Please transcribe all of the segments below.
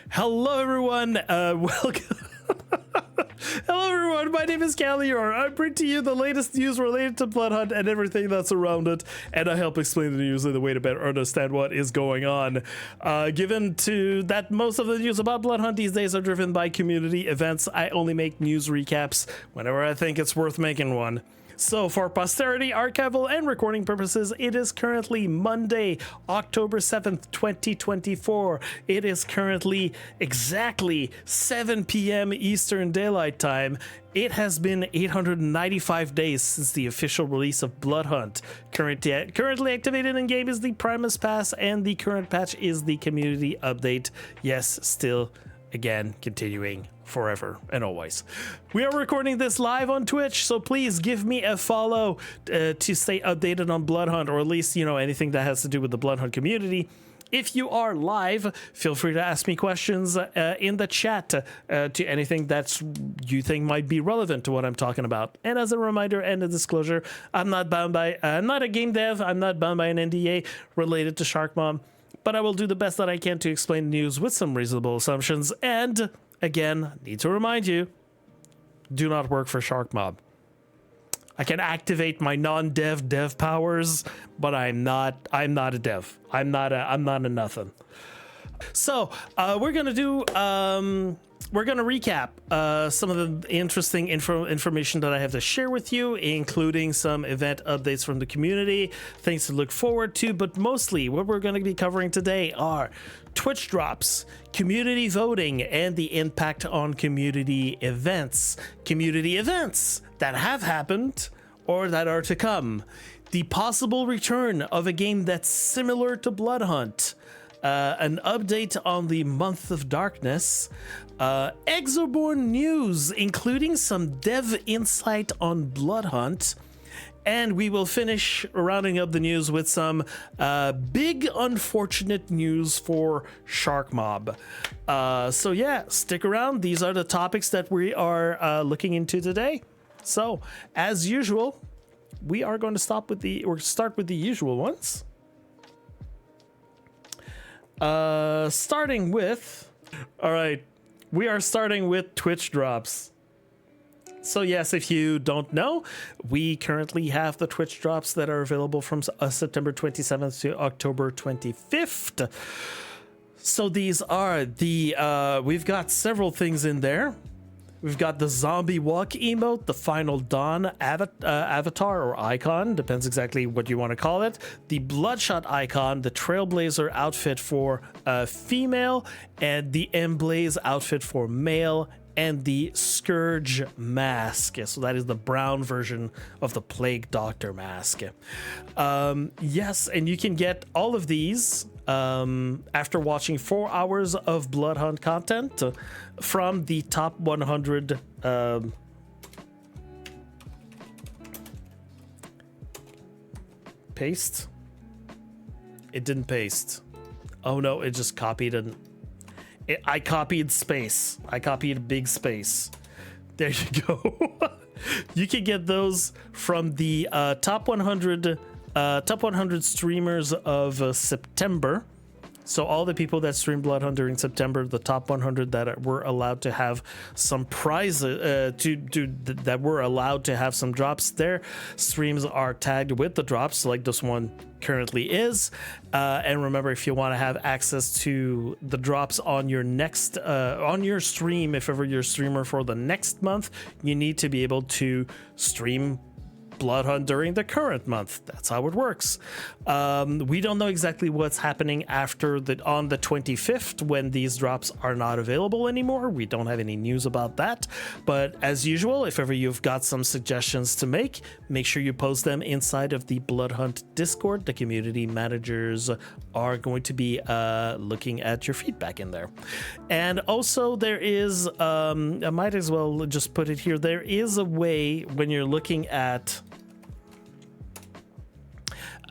Hello, everyone. Welcome. Hello, everyone. My name is Khalior. I bring to you the latest news related to Bloodhunt and everything that's around it, and I help explain the news in the way to better understand what is going on. Given to that most of the news about Bloodhunt these days are driven by community events, I only make news recaps whenever I think it's worth making one. So for posterity, archival, and recording purposes, it is currently Monday, October 7th, 2024. It is currently exactly 7 p.m. Eastern Daylight Time. It has been 895 days since the official release of Bloodhunt. Currently activated in-game is the Primus Pass, and the current patch is the community update. Yes, still, again, continuing forever and always. We are recording this live on Twitch, so please give me a follow to stay updated on Bloodhunt, or at least, you know, anything that has to do with the Bloodhunt community. If you are live, feel free to ask me questions in the chat to anything that you think might be relevant to what I'm talking about. And as a reminder and a disclosure, I'm not bound by, I'm not a game dev, I'm not bound by an NDA related to Sharkmob, but I will do the best that I can to explain the news with some reasonable assumptions. And again, need to remind you, do not work for Sharkmob. I can activate my non-dev powers, but I'm not a dev. I'm not a nothing. So we're gonna recap some of the interesting information that I have to share with you, including some event updates from the community, things to look forward to, but mostly what we're going to be covering today are Twitch drops, community voting, and the impact on community events that have happened or that are to come, the possible return of a game that's similar to Bloodhunt, an update on the Month of Darkness, Exoborne news, including some dev insight on Bloodhunt, and we will finish rounding up the news with some big unfortunate news for Sharkmob. So yeah, stick around. These are the topics that we are looking into today. So as usual, we are going to start with the usual ones. Starting with, all right, we are starting with Twitch drops. So yes, if you don't know, we currently have the Twitch drops that are available from September 27th to October 25th. So these are the, we've got several things in there. We've got the zombie walk emote, the Final Dawn avatar or icon, depends exactly what you want to call it, the Bloodshot icon, the Trailblazer outfit for female, and the Emblaze outfit for male, and the Scourge mask. So that is the brown version of the Plague Doctor mask. Yes, and you can get all of these after watching 4 hours of Bloodhunt content from the top 100 paste. It didn't paste. Oh no, it just copied and I copied space. I copied a big space. There you go. You can get those from the top 100 streamers of September. So all the people that streamed Bloodhunt during September, the top 100 that were allowed to have some prizes, that were allowed to have some drops, their streams are tagged with the drops, like this one currently is. And remember, if you want to have access to the drops on your next, on your stream, if ever you're a streamer for the next month, you need to be able to stream Bloodhunt during the current month. That's how it works. We don't know exactly what's happening after on the 25th when these drops are not available anymore. We don't have any news about that. But as usual, if ever you've got some suggestions to make sure you post them inside of the Bloodhunt Discord. The community managers are going to be looking at your feedback in there. And also there is, I might as well just put it here, there is a way when you're looking at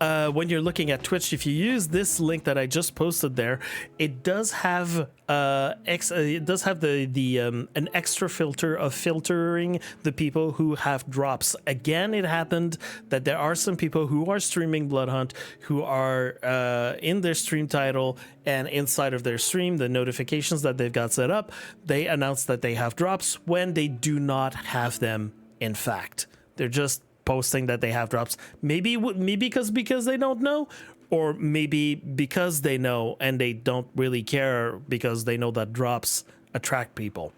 when you're looking at Twitch, if you use this link that I just posted there, it does have an extra filter of filtering the people who have drops. Again, it happened that there are some people who are streaming Bloodhunt who are in their stream title, and inside of their stream, the notifications that they've got set up, they announce that they have drops when they do not have them. In fact, they're just posting that they have drops, maybe because they don't know, or maybe because they know and they don't really care because they know that drops attract people.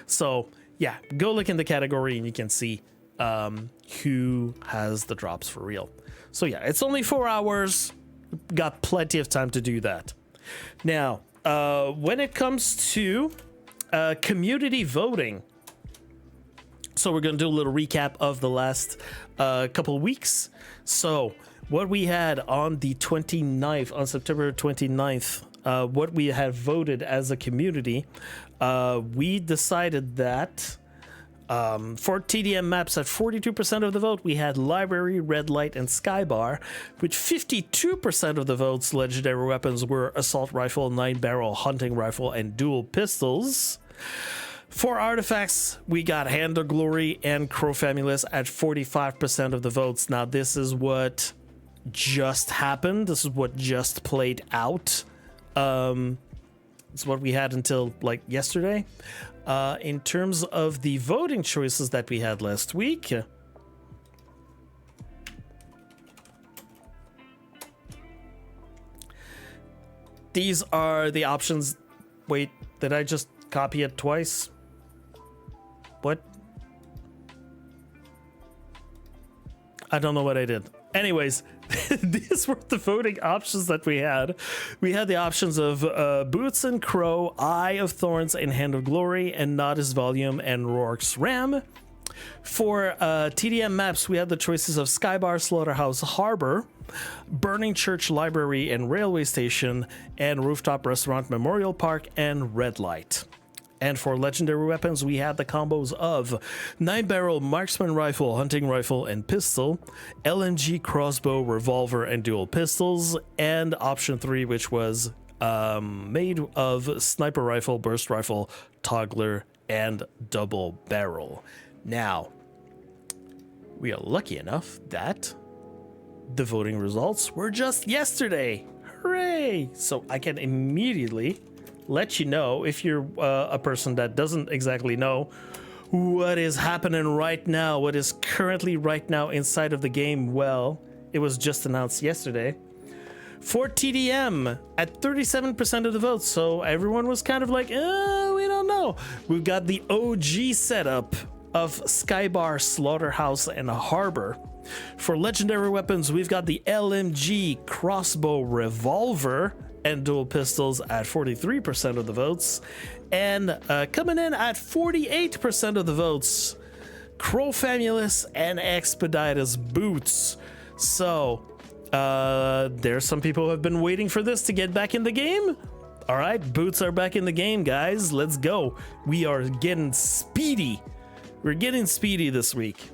So yeah, go look in the category and you can see who has the drops for real. So yeah, it's only 4 hours, got plenty of time to do that. Now when it comes to community voting, so we're going to do a little recap of the last couple weeks. So what we had on the 29th, on September 29th, what we had voted as a community, we decided that for TDM maps at 42% of the vote, we had Library, Red Light, and Skybar. With 52% of the votes, legendary weapons were Assault Rifle, 9-barrel Hunting Rifle, and Dual Pistols. For artifacts, we got Hand of Glory and Crow Famulus at 45% of the votes. Now, this is what just happened. This is what just played out. It's what we had until like yesterday. In terms of the voting choices that we had last week, these are the options. Wait, did I just copy it twice? What? I don't know what I did. Anyways, these were the voting options that we had. We had the options of Boots and Crow, Eye of Thorns and Hand of Glory, and Nodus Volume and Rourke's Ram. For TDM maps, we had the choices of Skybar, Slaughterhouse Harbor, Burning Church, Library and Railway Station, and Rooftop Restaurant, Memorial Park, and Red Light. And for legendary weapons, we had the combos of 9-barrel Marksman Rifle, Hunting Rifle, and Pistol, LMG Crossbow, Revolver, and Dual Pistols, and option 3, which was made of Sniper Rifle, Burst Rifle, Toggler, and Double Barrel. Now, we are lucky enough that the voting results were just yesterday. Hooray! So I can immediately let you know, if you're a person that doesn't exactly know what is happening right now, what is currently right now inside of the game. Well, it was just announced yesterday. For TDM, at 37% of the votes, so everyone was kind of like, we don't know. We've got the OG setup of Skybar, Slaughterhouse, and Harbor. For legendary weapons, we've got the LMG, Crossbow, Revolver, and Dual Pistols at 43% of the votes. And coming in at 48% of the votes, Crow Famulus and Expeditors Boots. So there's some people who have been waiting for this to get back in the game. All right, Boots are back in the game, guys. Let's go. We are getting speedy. We're getting speedy this week.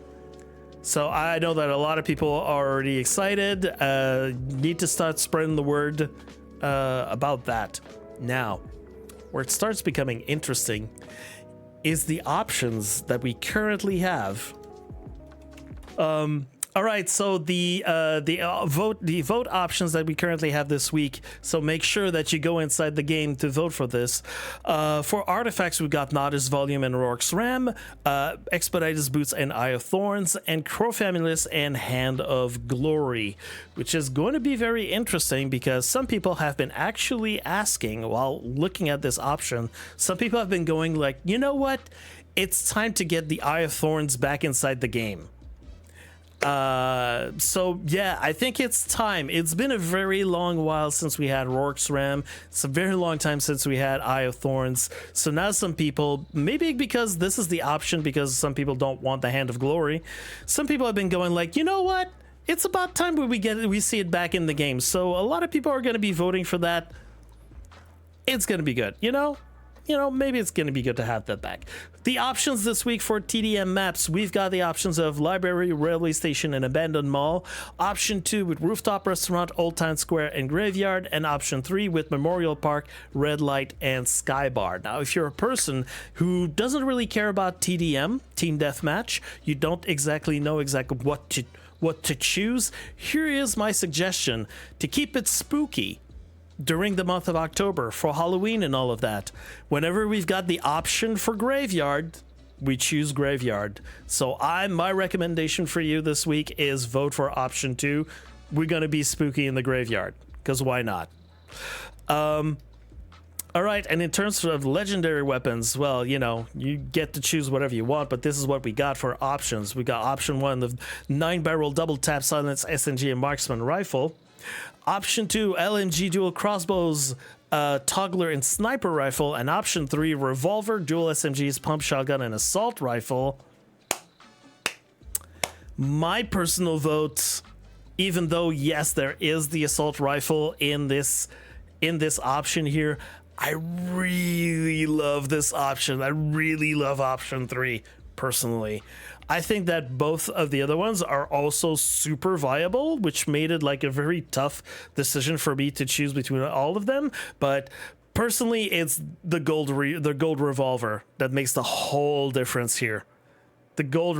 So I know that a lot of people are already excited. Need to start spreading the word about that. Now, where it starts becoming interesting is the options that we currently have. All right, so the vote options that we currently have this week. So make sure that you go inside the game to vote for this. For artifacts, we've got Nodus Volume and Rourke's Ram, Expeditors Boots and Eye of Thorns, and Crow Famulus and Hand of Glory, which is going to be very interesting because some people have been actually asking while looking at this option. Some people have been going like, you know what? It's time to get the Eye of Thorns back inside the game. So yeah, I think it's time. It's been a very long while since we had Rourke's Ram. It's a very long time since we had Eye of Thorns. So now some people, maybe because this is the option, because some people don't want the Hand of Glory, some people have been going like, you know what? It's about time we see it back in the game. So a lot of people are going to be voting for that. It's going to be good, you know? you know, maybe it's going to be good to have that back. The options this week for TDM maps, we've got the options of Library, Railway Station, and Abandoned Mall. Option 2 with Rooftop Restaurant, Old Town Square, and Graveyard. And Option 3 with Memorial Park, Red Light, and Sky Bar. Now, if you're a person who doesn't really care about TDM, Team Deathmatch, you don't exactly know what to choose, here is my suggestion to keep it spooky during the month of October for Halloween and all of that. Whenever we've got the option for Graveyard, we choose Graveyard. So my recommendation for you this week is vote for Option 2. We're going to be spooky in the Graveyard, because why not? All right, and in terms of legendary weapons, well, you know, you get to choose whatever you want, but this is what we got for options. We got Option 1, the 9-barrel double tap silence SNG and marksman rifle. Option 2, LMG dual crossbows, toggler and sniper rifle. And Option 3, revolver, dual SMGs, pump shotgun, and assault rifle. My personal vote, even though, yes, there is the assault rifle in this option here, I really love this option. I really love Option 3, personally. I think that both of the other ones are also super viable, which made it like a very tough decision for me to choose between all of them. But personally, it's the gold revolver that makes the whole difference here. The gold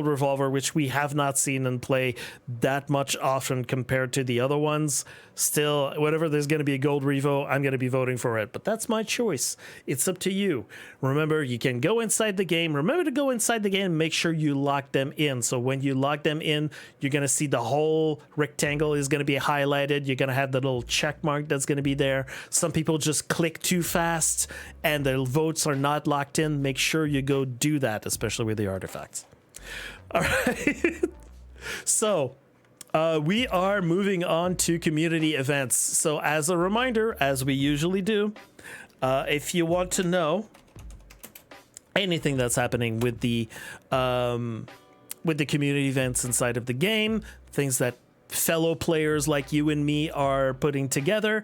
revolver, which we have not seen in play that much often compared to the other ones. Still, whenever there's going to be a gold revo, I'm going to be voting for it. But that's my choice. It's up to you. Remember, you can go inside the game. Remember to go inside the game and make sure you lock them in. So when you lock them in, you're going to see the whole rectangle is going to be highlighted. You're going to have the little check mark that's going to be there. Some people just click too fast and their votes are not locked in. Make sure you go do that, especially with the artifacts. All right. So we are moving on to community events. So as a reminder, as we usually do, if you want to know anything that's happening with the community events inside of the game, things that fellow players like you and me are putting together,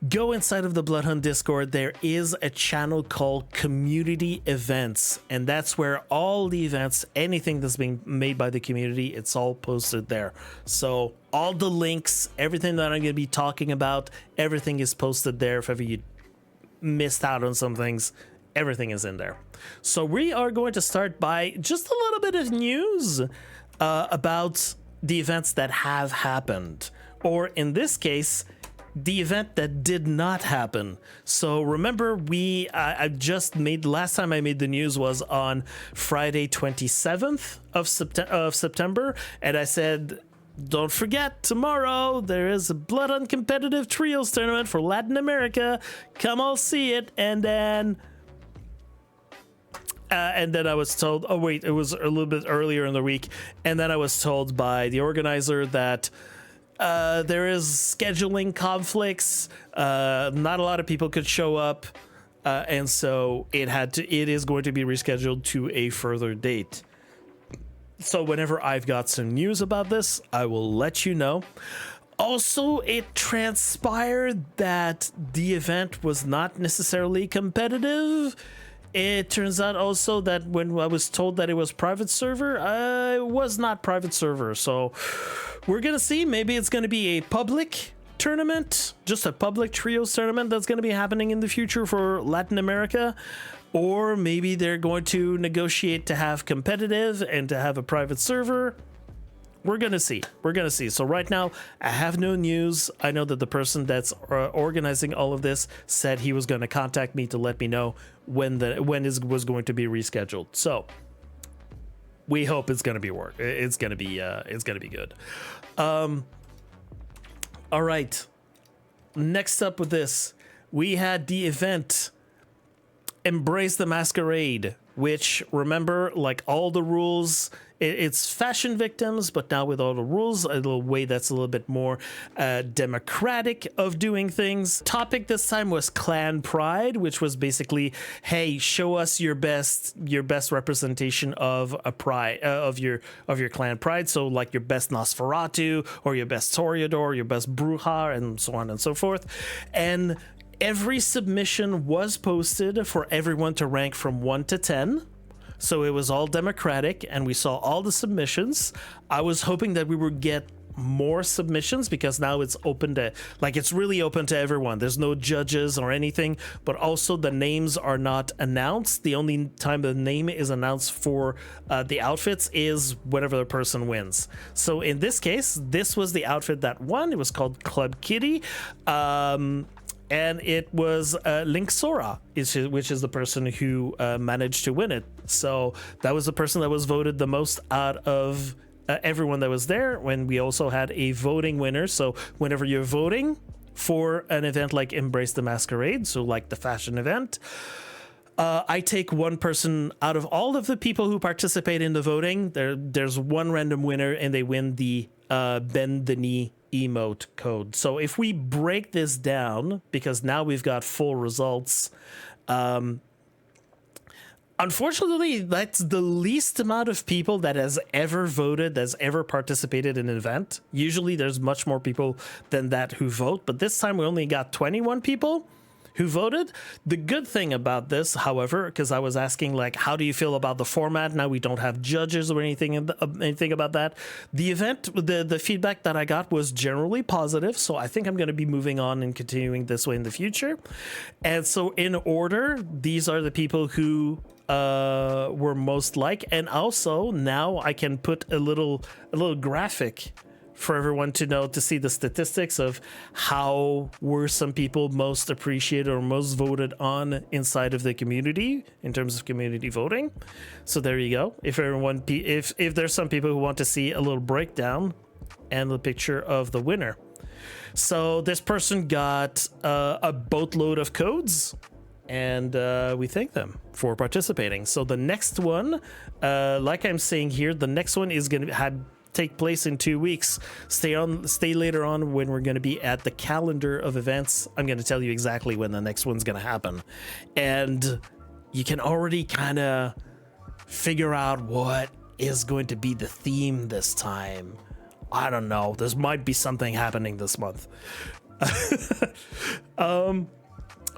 go inside of the Bloodhunt Discord. There is a channel called Community Events, and that's where all the events, anything that's being made by the community, it's all posted there. So all the links, everything that I'm going to be talking about, everything is posted there. If ever you missed out on some things, everything is in there. So we are going to start by just a little bit of news about the events that have happened, or in this case, the event that did not happen. So remember, I just made, last time I made the news was on Friday 27th of September, and I said, don't forget, tomorrow there is a Bloodhunt competitive trios tournament for Latin America. Come all see it. And then I was told, oh wait, it was a little bit earlier in the week, and then I was told by the organizer that there is scheduling conflicts. Not a lot of people could show up, and so it is going to be rescheduled to a further date. So whenever I've got some news about this, I will let you know. Also, it transpired that the event was not necessarily competitive. It turns out also that when I was told that it was private server, it was not private server. So we're going to see. Maybe it's going to be a public tournament, just a public trios tournament that's going to be happening in the future for Latin America. Or maybe they're going to negotiate to have competitive and to have a private server. We're going to see. We're going to see. So right now, I have no news. I know that the person that's organizing all of this said he was going to contact me to let me know when it was going to be rescheduled. So we hope it's going to be it's going to be good. All right. Next up with this, we had the event Embrace the Masquerade, which, remember, like all the rules, it's fashion victims, but now with all the rules, a little way that's a little bit more democratic of doing things. Topic this time was clan pride, which was basically, hey, show us your best representation of a pride of your clan pride. So like your best Nosferatu or your best Toreador, your best Bruja, and so on and so forth. And Every submission was posted for everyone to rank from 1 to 10. So it was all democratic, and we saw all the submissions. I was hoping that we would get more submissions because now it's open to, like, it's really open to everyone. There's no judges or anything, but also the names are not announced. The only time the name is announced for the outfits is whenever the person wins. So in this case, this was the outfit that won. It was called Club Kitty. And it was Link Sora, which is the person who managed to win it. So that was the person that was voted the most out of everyone that was there. When we also had a voting winner. So whenever you're voting for an event like Embrace the Masquerade, so like the fashion event, I take one person out of all of the people who participate in the voting. There's one random winner, and they win the Bend the Knee emote code. So if we break this down, because now we've got full results, unfortunately that's the least amount of people that has ever voted, that's ever participated in an event. Usually there's much more people than that who vote, but this time we only got 21 people who voted. The good thing about this, however, because I was asking, like, how do you feel about the format? Now we don't have judges or anything about that. The event, the feedback that I got was generally positive, so I think I'm going to be moving on and continuing this way in the future. And so in order, these are the people who were most liked, and also now I can put a little graphic for everyone to know, to see the statistics of how were some people most appreciated or most voted on inside of the community in terms of community voting. So there you go. If there's some people who want to see a little breakdown and the picture of the winner. So this person got a boatload of codes, and we thank them for participating. So the next one, like I'm saying here, the next one is going to take place in 2 weeks. Stay later on when we're going to be at the calendar of events. I'm going to tell you exactly when the next one's going to happen, and you can already kind of figure out what is going to be the theme this time. I don't know, there might be something happening this month. All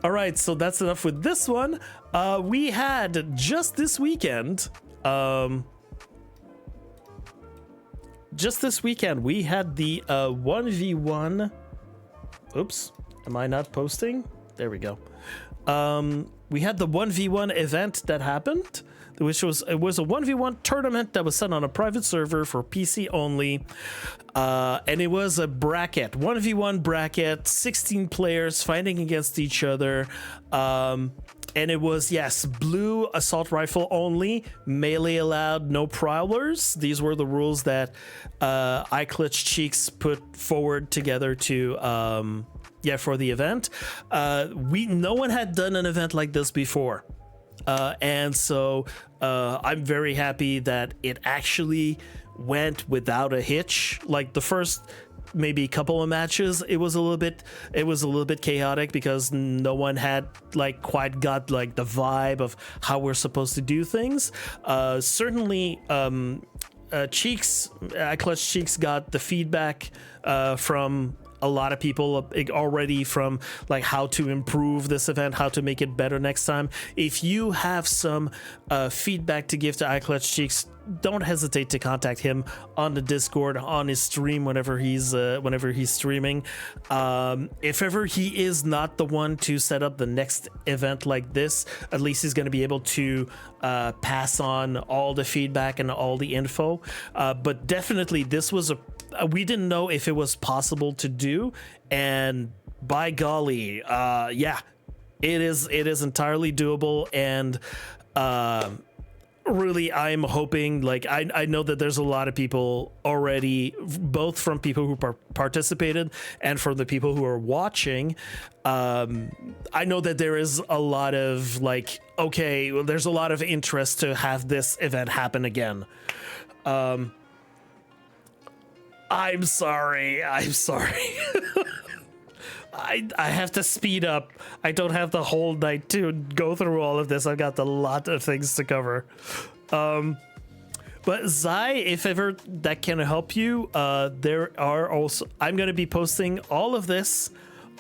right, so that's enough with this one. We had just this weekend, we had the 1v1. Oops, am I not posting? There we go. We had the 1v1 event that happened, which was a 1v1 tournament that was set on a private server for PC only. And it was a bracket, 1v1 bracket, 16 players fighting against each other. And it was, yes, blue assault rifle only, melee allowed, no prowlers. These were the rules that iClutchCheeks put forward together to, for the event. No one had done an event like this before. And so I'm very happy that it actually went without a hitch. Like the first maybe couple of matches, it was a little bit chaotic because no one had like quite got like the vibe of how we're supposed to do things. Certainly iClutchCheeks got the feedback from a lot of people already, from like how to improve this event, how to make it better next time. If you have some feedback to give to iClutchCheeks, don't hesitate to contact him on the Discord, on his stream whenever he's streaming. If ever he is not the one to set up the next event like this, at least he's going to be able to pass on all the feedback and all the info. But definitely this was we didn't know if it was possible to do, and by golly, it is entirely doable. And really, I'm hoping, like, I know that there's a lot of people already, both from people who participated and from the people who are watching. I know that there is a lot of like, okay, well, there's a lot of interest to have this event happen again. I'm sorry. I have to speed up. I don't have the whole night to go through all of this. I've got a lot of things to cover. But Zai, if ever that can help you, there are also, I'm going to be posting all of this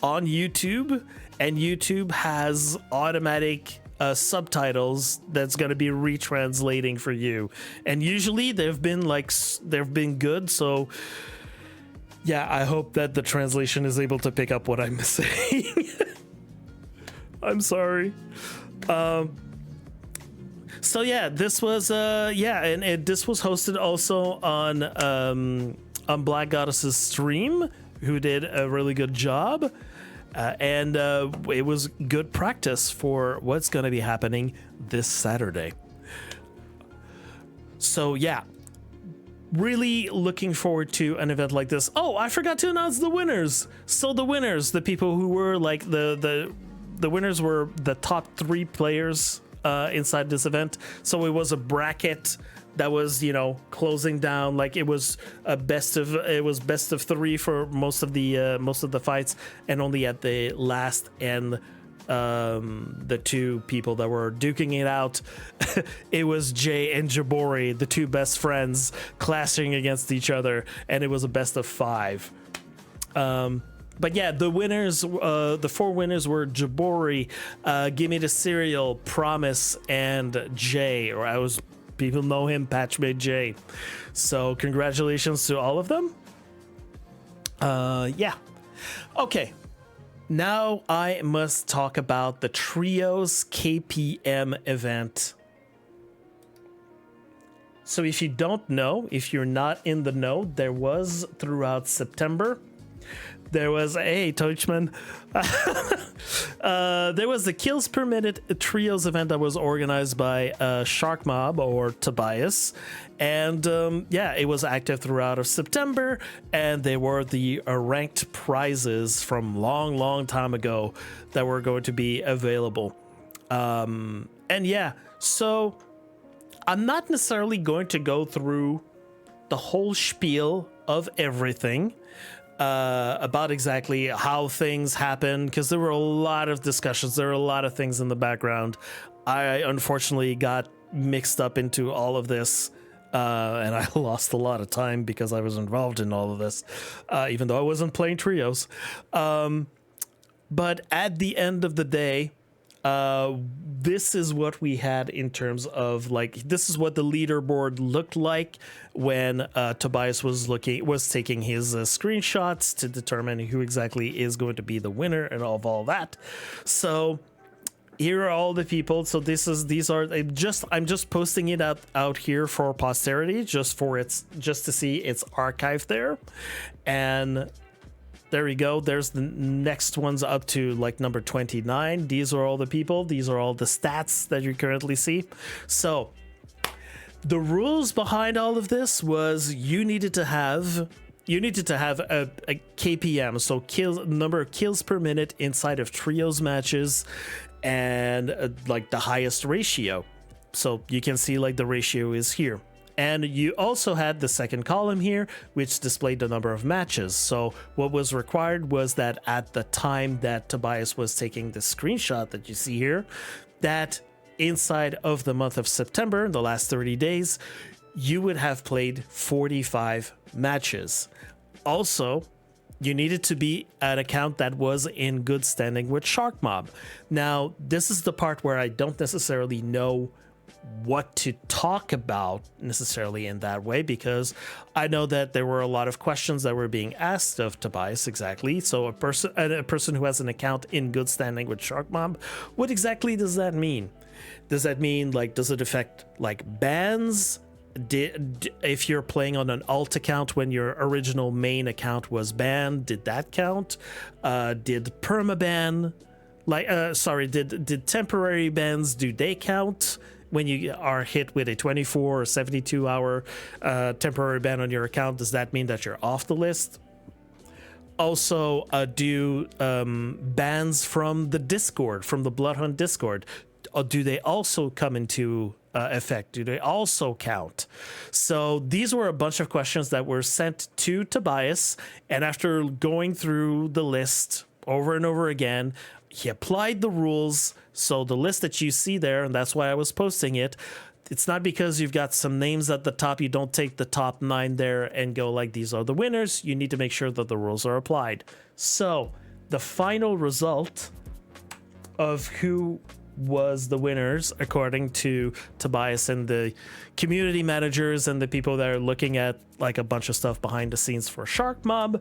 on YouTube, and YouTube has automatic subtitles that's going to be retranslating for you, and usually they've been good. So yeah, I hope that the translation is able to pick up what I'm saying. I'm sorry. So yeah, this was and this was hosted also on Black Goddess's stream, who did a really good job. And it was good practice for what's going to be happening this Saturday. So yeah, really looking forward to an event like this. Oh, I forgot to announce the winners. So the winners, the people who were like the winners were the top 3 players inside this event. So it was a bracket that was, you know, closing down. Like it was best of 3 for most of the fights, and only at the last end, the 2 people that were duking it out, it was Jay and Jabori, the 2 best friends, clashing against each other, and it was a best of 5. But yeah, the winners, the 4 winners were Jabori, Gimme the Cereal, Promise, and Jay, or people know him, Patchmade J. So congratulations to all of them. Yeah. Okay. Now I must talk about the Trios KPM event. So if you don't know, if you're not in the know, there was throughout September, there was Toachman. There was the Kills Per Minute Trios event that was organized by Sharkmob or Tobias, and yeah, it was active throughout of September, and they were the ranked prizes from long time ago that were going to be available. And yeah, so I'm not necessarily going to go through the whole spiel of everything about exactly how things happen, because there were a lot of discussions, there were a lot of things in the background. I unfortunately got mixed up into all of this, and I lost a lot of time because I was involved in all of this, even though I wasn't playing trios. But at the end of the day, this is what we had in terms of, like, this is what the leaderboard looked like when Tobias was taking his screenshots to determine who exactly is going to be the winner and all that. So here are all the people. So I'm just posting it out here for posterity, just to see it's archived there. And there we go. There's the next ones up to like number 29. These are all the people. These are all the stats that you currently see. So the rules behind all of this was you needed to have a KPM, so number of kills per minute inside of trios matches, and like the highest ratio. So you can see like the ratio is here. And you also had the second column here, which displayed the number of matches. So what was required was that at the time that Tobias was taking the screenshot that you see here, that inside of the month of September, the last 30 days, you would have played 45 matches. Also, you needed to be an account that was in good standing with Sharkmob. Now, this is the part where I don't necessarily know what to talk about necessarily in that way, because I know that there were a lot of questions that were being asked of Tobias exactly. So a person who has an account in good standing with Sharkmob, what exactly does that mean? Does that mean, like, does it affect like bans? If you're playing on an alt account when your original main account was banned, did that count? Did permaban, did temporary bans, do they count? When you are hit with a 24 or 72 hour temporary ban on your account, does that mean that you're off the list? Also, do bans from the Discord, from the Bloodhunt Discord, do they also come into effect? Do they also count? So these were a bunch of questions that were sent to Tobias, and after going through the list over and over again, he applied the rules. So the list that you see there, and that's why I was posting it, it's not because you've got some names at the top, you don't take the top 9 there and go like, these are the winners. You need to make sure that the rules are applied. So the final result of who was the winners according to Tobias and the community managers and the people that are looking at like a bunch of stuff behind the scenes for Sharkmob.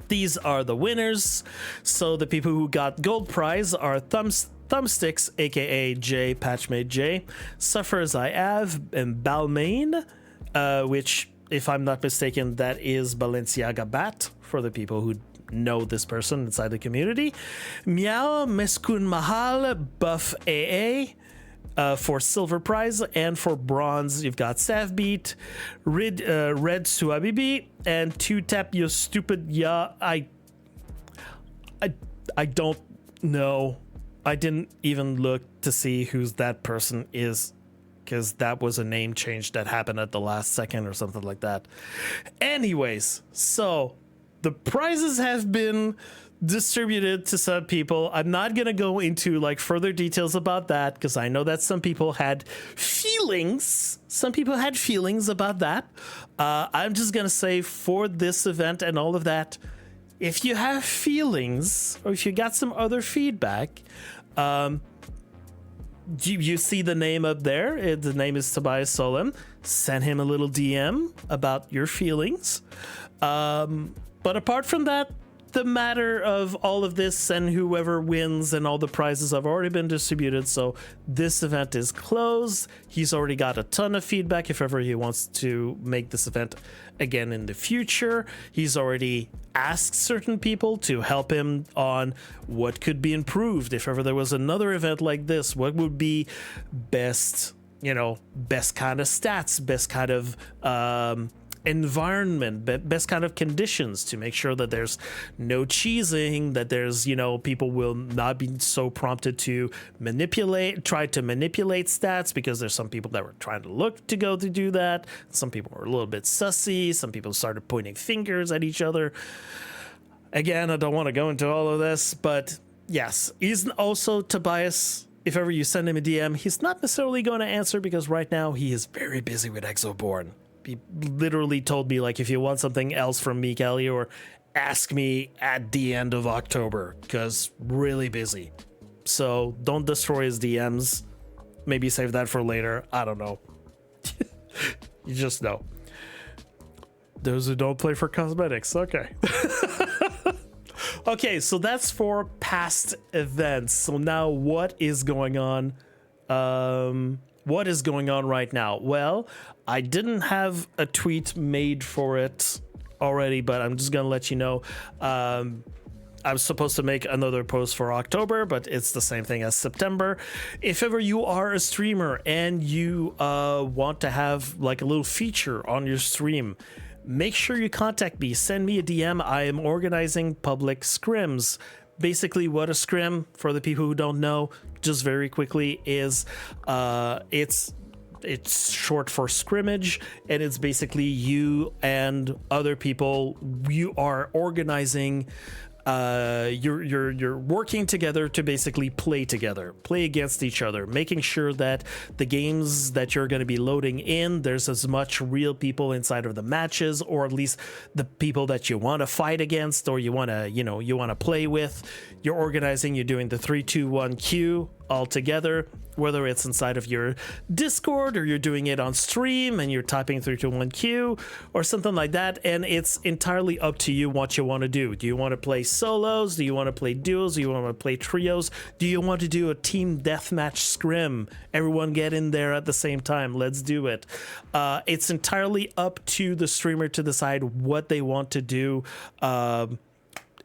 These are the winners. So the people who got gold prize are Thumbsticks, aka J, Patchmade J, Suffers I Have, and Balmain, which, if I'm not mistaken, that is Balenciaga Bat for the people who know this person inside the community. Meow, Meskun Mahal, Buff AA. For silver prize, and for bronze you've got Savbeat, Red Suabibi, and Two Tap You Stupid Ya. I don't know. I didn't even look to see who's that person is, because that was a name change that happened at the last second or something like that. Anyways, so the prizes have been distributed to some people. I'm not gonna go into like further details about that, because I know that some people had feelings. About that. I'm just gonna say, for this event and all of that, if you have feelings or if you got some other feedback, you see the name up there. The name is Tobias Solem. Send him a little DM about your feelings. But apart from that, the matter of all of this and whoever wins and all the prizes have already been distributed, so this event is closed. He's already got a ton of feedback if ever he wants to make this event again in the future. He's already asked certain people to help him on what could be improved. If ever there was another event like this, what would be best, best kind of stats, best kind of environment, best kind of conditions to make sure that there's no cheesing, that there's, people will not be so prompted to try to manipulate stats, because there's some people that were trying to go to do that. Some people were a little bit sussy. Some people started pointing fingers at each other. Again, I don't want to go into all of this, but yes, he's also Tobias. If ever you send him a DM, he's not necessarily going to answer, because right now he is very busy with Exoborne. He literally told me, like, if you want something else from me, Khalior, ask me at the end of October, because really busy. So don't destroy his DMs. Maybe save that for later. I don't know. You just know. Those who don't play for cosmetics. Okay. Okay, so that's for past events. So now what is going on? What is going on right now? Well, I didn't have a tweet made for it already, but I'm just gonna let you know. I was supposed to make another post for October, but it's the same thing as September. If ever you are a streamer and you want to have like a little feature on your stream, make sure you contact me. Send me a DM. I am organizing public scrims. Basically, what a scrim, for the people who don't know, just very quickly, is it's short for scrimmage, and it's basically you and other people. You are organizing. You're working together to basically play together, play against each other, making sure that the games that you're going to be loading in, there's as much real people inside of the matches, or at least the people that you want to fight against, or you want to play with. You're organizing, you're doing the 3-2-1 queue all together, whether it's inside of your Discord or you're doing it on stream and you're typing 3-2-1 queue or something like that. And it's entirely up to you what you want to do. Do you want to play solos? Do you want to play duels? Do you want to play trios? Do you want to do a team deathmatch scrim? Everyone get in there at the same time. Let's do it. It's entirely up to the streamer to decide what they want to do.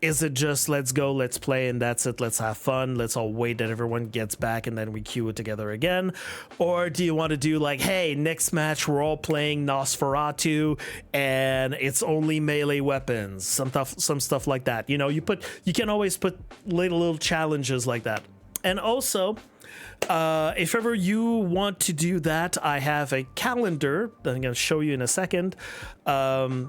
Is it just let's go, let's play, and that's it, let's have fun, let's all wait that everyone gets back and then we queue it together again? Or do you want to do like, hey, next match we're all playing Nosferatu and it's only melee weapons, some stuff like that. You can always put little challenges like that. And also, if ever you want to do that, I have a calendar that I'm going to show you in a second,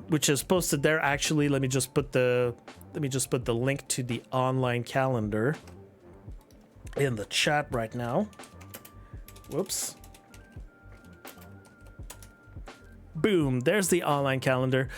which is posted there. Actually, let me just put the link to the online calendar in the chat right now. Whoops. Boom, there's the online calendar.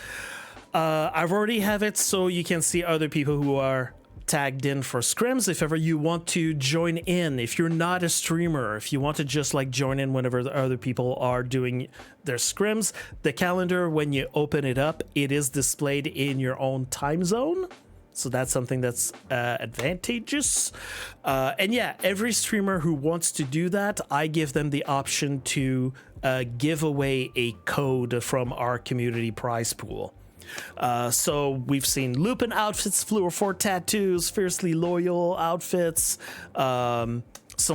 I've already have it so you can see other people who are tagged in for scrims. If ever you want to join in, if you're not a streamer, if you want to just like join in whenever the other people are doing their scrims, the calendar, when you open it up, it is displayed in your own time zone. So that's something that's advantageous. And yeah, every streamer who wants to do that, I give them the option to give away a code from our community prize pool. So we've seen Lupin outfits, Fluorophore tattoos, Fiercely Loyal outfits, some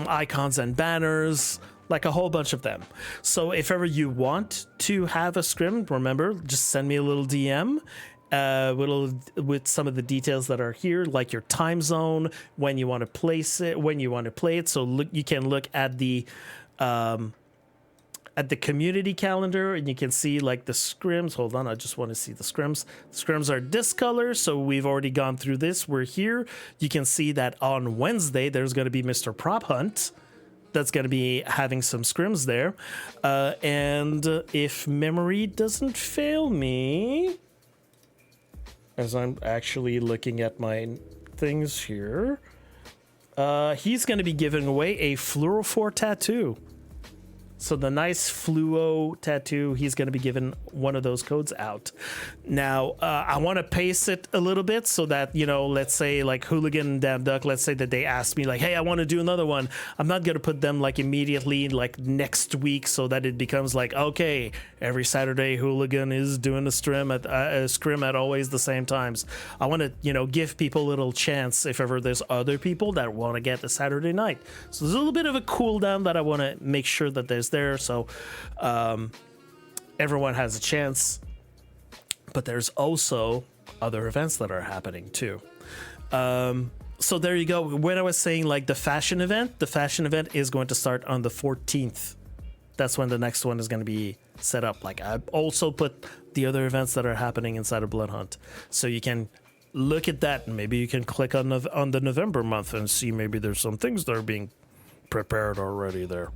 icons and banners, like a whole bunch of them. So if ever you want to have a scrim, remember, just send me a little DM with some of the details that are here, like your time zone, when you want to place it, when you want to play it. So look, you can look at the community calendar and you can see like the scrims. Hold on, I just want to see the scrims. The scrims are this color, so we've already gone through this. We're here. You can see that on Wednesday there's going to be Mr. Prop Hunt that's going to be having some scrims there, and if memory doesn't fail me, as I'm actually looking at my things here, he's going to be giving away a Fluorophore tattoo. So the nice fluo tattoo, he's going to be giving one of those codes out. Now, I want to pace it a little bit so that, you know, let's say like Hooligan and Damn Duck, let's say that they ask me like, hey, I want to do another one. I'm not going to put them like immediately like next week so that it becomes like, okay, every Saturday Hooligan is doing a scrim at always the same times. I want to, you know, give people a little chance if ever there's other people that want to get a Saturday night. So there's a little bit of a cool down that I want to make sure that there's there, so everyone has a chance, but there's also other events that are happening too. So there you go. When I was saying like the fashion event is going to start on the 14th. That's when the next one is going to be set up. Like I also put the other events that are happening inside of Bloodhunt, so you can look at that and maybe you can click on the November month and see maybe there's some things that are being prepared already there.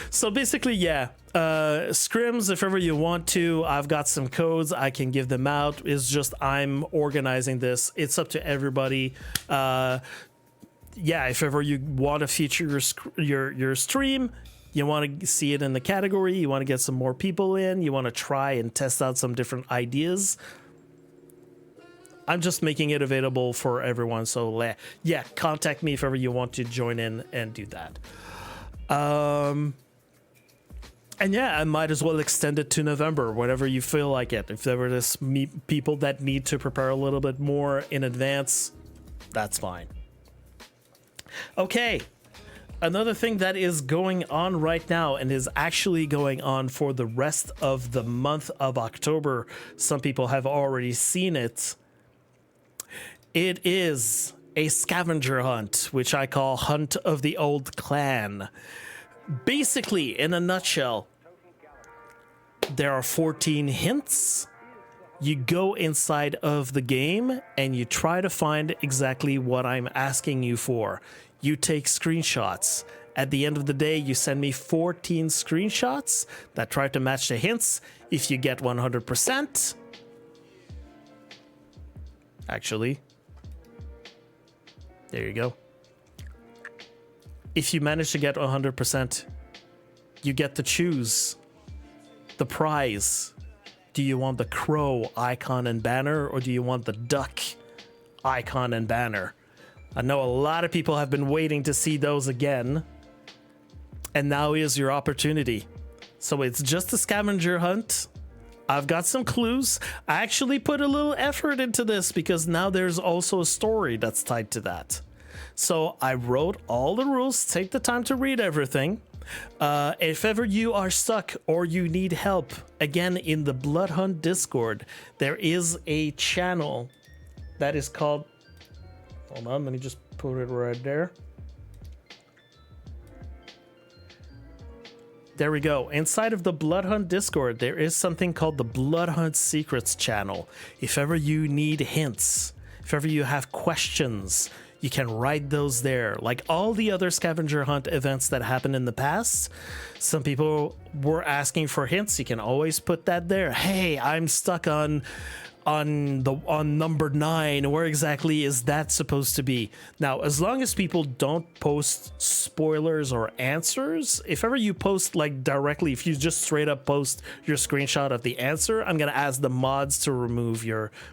So basically, yeah, scrims, if ever you want to, I've got some codes, I can give them out. It's just I'm organizing this. It's up to everybody. Yeah, if ever you want to feature your stream, you want to see it in the category, you want to get some more people in, you want to try and test out some different ideas, I'm just making it available for everyone. So yeah, contact me if ever you want to join in and do that. And yeah, I might as well extend it to November, whenever you feel like it. If there were this people that need to prepare a little bit more in advance, that's fine. Okay. Another thing that is going on right now and is actually going on for the rest of the month of October, some people have already seen it. It is a scavenger hunt, which I call Hunt of the Old Clan. Basically, in a nutshell, there are 14 hints. You go inside of the game and you try to find exactly what I'm asking you for. You take screenshots. At the end of the day, you send me 14 screenshots that try to match the hints. If you get 100%, actually, there you go. If you manage to get 100%, you get to choose the prize. Do you want the crow icon and banner, or do you want the duck icon and banner? I know a lot of people have been waiting to see those again, and now is your opportunity. So it's just a scavenger hunt. I've got some clues. I actually put a little effort into this because now there's also a story that's tied to that. So I wrote all the rules. Take the time to read everything. If ever you are stuck or you need help, again, in the Bloodhunt Discord, there is a channel that is called... Hold on, let me just put it right there. There we go. Inside of the Bloodhunt Discord, there is something called the Bloodhunt Secrets channel. If ever you need hints, if ever you have questions, you can write those there. Like all the other scavenger hunt events that happened in the past, some people were asking for hints. You can always put that there. Hey, I'm stuck on on number 9, where exactly is that supposed to be? Now, as long as people don't post spoilers or answers, if ever you post like directly, if you just straight up post your screenshot of the answer, I'm gonna ask the mods to remove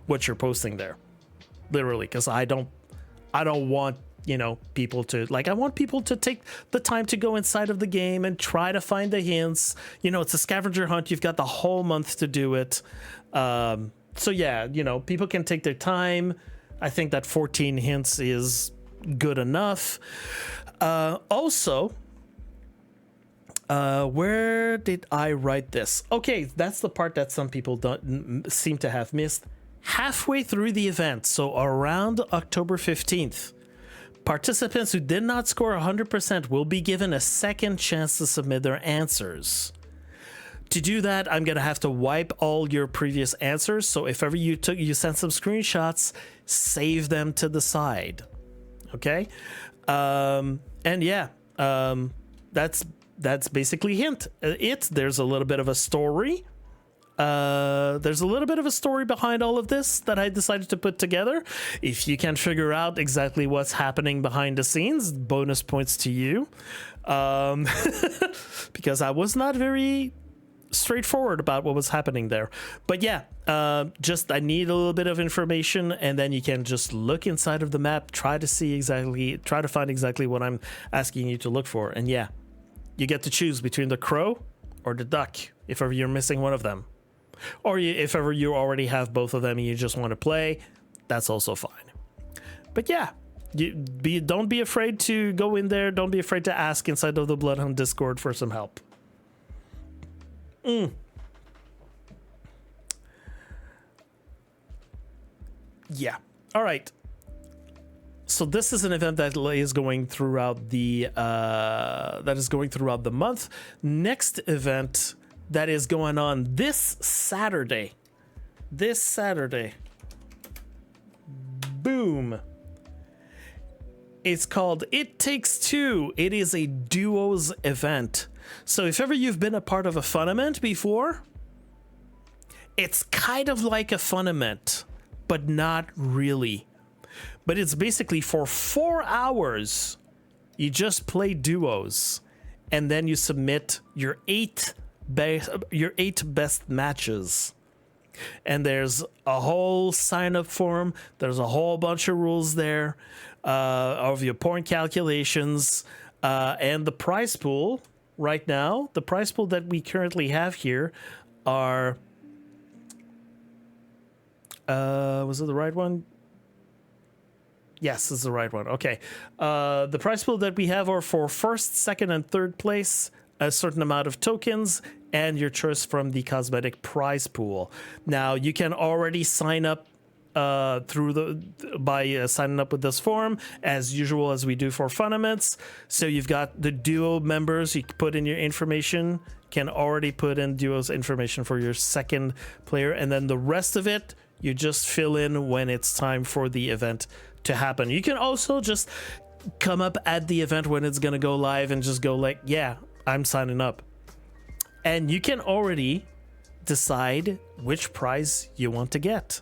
what you're posting there, literally, because I don't want, you know, people to, like, I want people to take the time to go inside of the game and try to find the hints. You know, it's a scavenger hunt. You've got the whole month to do it. So yeah, you know, people can take their time. I think that 14 hints is good enough. Also, where did I write this? Okay, that's the part that some people don't seem to have missed. Halfway through the event, so around October 15th, participants who did not score 100% will be given a second chance to submit their answers. To do that, I'm gonna have to wipe all your previous answers. So if ever you sent some screenshots, save them to the side. Okay, and yeah, that's basically it. There's a little bit of a story. There's a little bit of a story behind all of this that I decided to put together. If you can figure out exactly what's happening behind the scenes, bonus points to you, because I was not very straightforward about what was happening there. But yeah, just I need a little bit of information, and then you can just look inside of the map, try to find exactly what I'm asking you to look for. And yeah, you get to choose between the crow or the duck if ever you're missing one of them, or if ever you already have both of them and you just want to play, that's also fine. But yeah, don't be afraid to go in there. Don't be afraid to ask inside of the Bloodhunt Discord for some help. Yeah. All right. So this is an event that is going throughout the month. Next event that is going on this Saturday. Boom. It's called It Takes Two. It is a duos event. So if ever you've been a part of a FUNament before, it's kind of like a FUNament, but not really. But it's basically for 4 hours, you just play duos, and then you submit your eight best matches. And there's a whole sign-up form. There's a whole bunch of rules there of your point calculations, and the prize pool. Right now, the prize pool that we currently have here are... was it the right one? Yes, this is the right one. Okay. The prize pool that we have are for first, second, and third place, a certain amount of tokens, and your choice from the cosmetic prize pool. Now, you can already sign up by signing up with this form, as usual, as we do for FUNaments. So you've got the duo members. You put in your information, can already put in duo's information for your second player, and then the rest of it you just fill in when it's time for the event to happen. You can also just come up at the event when it's gonna go live and just go like, yeah, I'm signing up. And you can already decide which prize you want to get.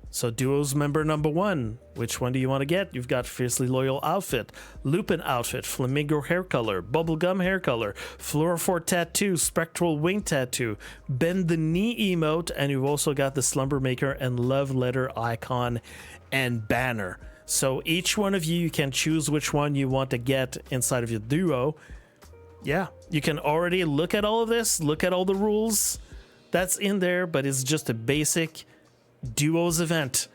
So duos member number 1, which one do you want to get? You've got Fiercely Loyal outfit, Lupin outfit, Flamingo hair color, Bubblegum hair color, Fluorophore tattoo, Spectral wing tattoo, Bend the knee emote, and you've also got the Slumber Maker and Love letter icon and banner. So each one of you can choose which one you want to get inside of your duo. Yeah, you can already look at all of this, look at all the rules that's in there, but it's just a basic duos event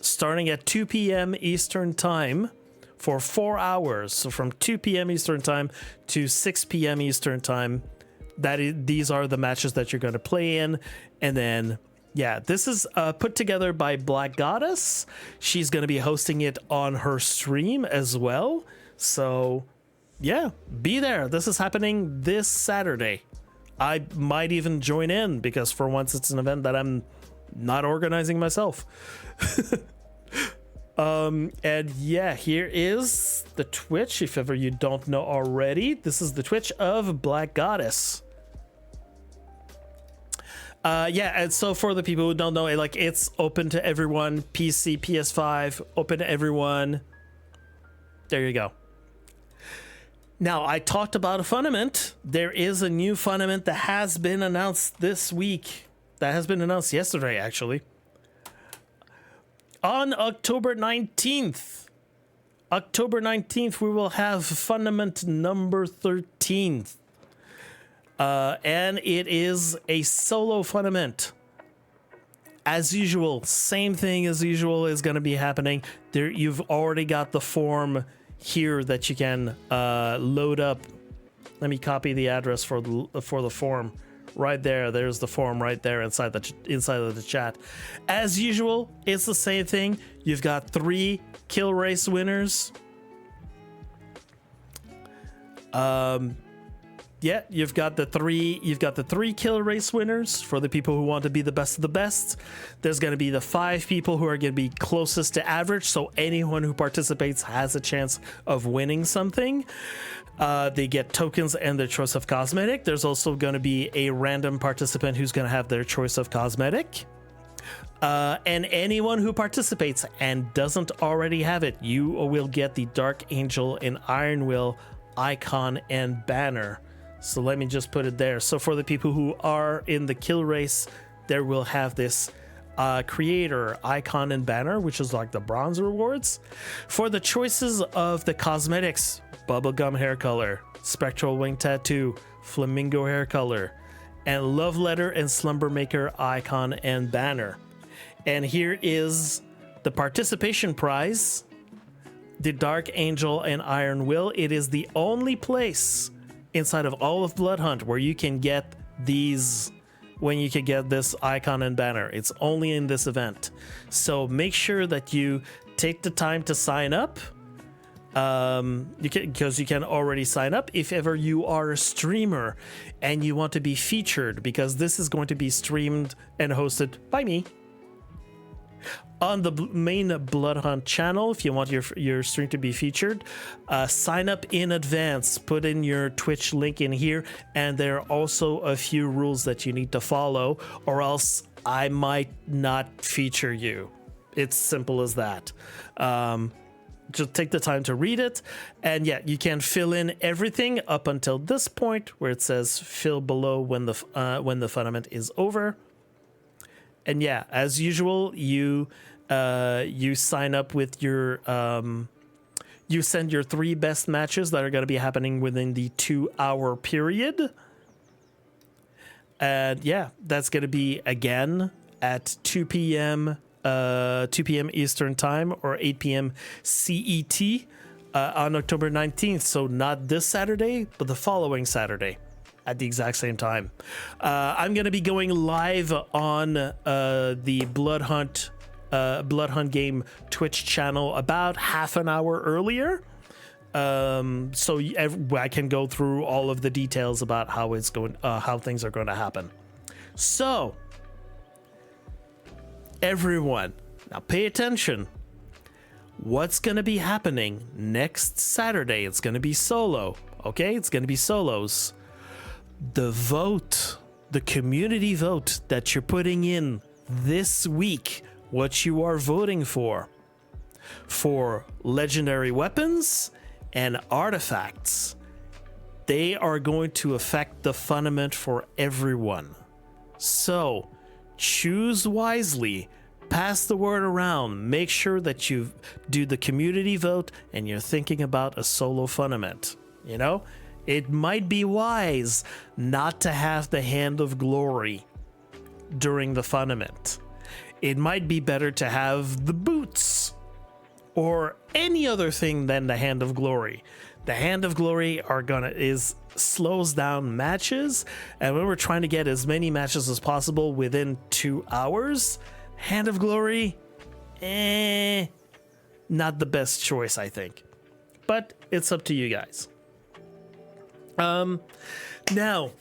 starting at 2 p.m. Eastern time for 4 hours. So from 2 p.m. Eastern time to 6 p.m. Eastern time, these are the matches that you're going to play in. And then, yeah, this is put together by Black Goddess. She's going to be hosting it on her stream as well. So yeah, be there. This is happening this Saturday. I might even join in because for once it's an event that I'm not organizing myself. And yeah, here is the Twitch, if ever you don't know already. This is the Twitch of Black Goddess. Yeah, and so for the people who don't know, like it's open to everyone. PC, PS5, open to everyone. There you go. Now, I talked about a FUNament. There is a new FUNament that has been announced this week. That has been announced yesterday, actually. On October 19th. October 19th, we will have FUNament number 13. And it is a solo FUNament. As usual, same thing as usual is going to be happening. There, you've already got the form here that you can load up. Let me copy the address for the form right there. There's the form right there inside of the chat. As usual, it's the same thing. You've got 3 kill race winners. Yeah, you've got the three kill race winners for the people who want to be the best of the best. There's going to be the 5 people who are going to be closest to average, so anyone who participates has a chance of winning something. They get tokens and their choice of cosmetic. There's also going to be a random participant who's going to have their choice of cosmetic. And anyone who participates and doesn't already have it, you will get the Dark Angel and Iron Will icon and banner. So let me just put it there. So for the people who are in the kill race, there will have this creator icon and banner, which is like the bronze rewards. For the choices of the cosmetics, bubblegum hair color, spectral wing tattoo, flamingo hair color, and love letter and slumber maker icon and banner. And here is the participation prize, the Dark Angel and Iron Will. It is the only place inside of all of Bloodhunt where you can get these, when you can get this icon and banner. It's only in this event. So make sure that you take the time to sign up. Because you can already sign up if ever you are a streamer and you want to be featured, because this is going to be streamed and hosted by me on the main Bloodhunt channel. If you want your stream to be featured, sign up in advance, put in your Twitch link in here, and there are also a few rules that you need to follow, or else I might not feature you. It's simple as that. Just take the time to read it, and yeah, you can fill in everything up until this point where it says fill below when the FUNament is over. And yeah, as usual, you sign up with your you send your 3 best matches that are going to be happening within the 2-hour period. And yeah, that's going to be again at 2 p.m. 2 p.m. Eastern time or 8 p.m. CET on October 19th. So not this Saturday, but the following Saturday at the exact same time. I'm going to be going live on the Bloodhunt game Twitch channel about half an hour earlier. So I can go through all of the details about how it's going, how things are going to happen. So everyone, now pay attention. What's going to be happening next Saturday? It's going to be solo. Okay, it's going to be solos. The vote, the community vote that you're putting in this week, what you are voting for legendary weapons and artifacts, they are going to affect the FUNament for everyone. So choose wisely, pass the word around, make sure that you do the community vote and you're thinking about a solo FUNament. You know, it might be wise not to have the Hand of Glory during the FUNament. It might be better to have the boots or any other thing than the Hand of Glory. The Hand of Glory slows down matches, and when we're trying to get as many matches as possible within 2 hours, Hand of Glory, not the best choice, I think. But it's up to you guys. Now,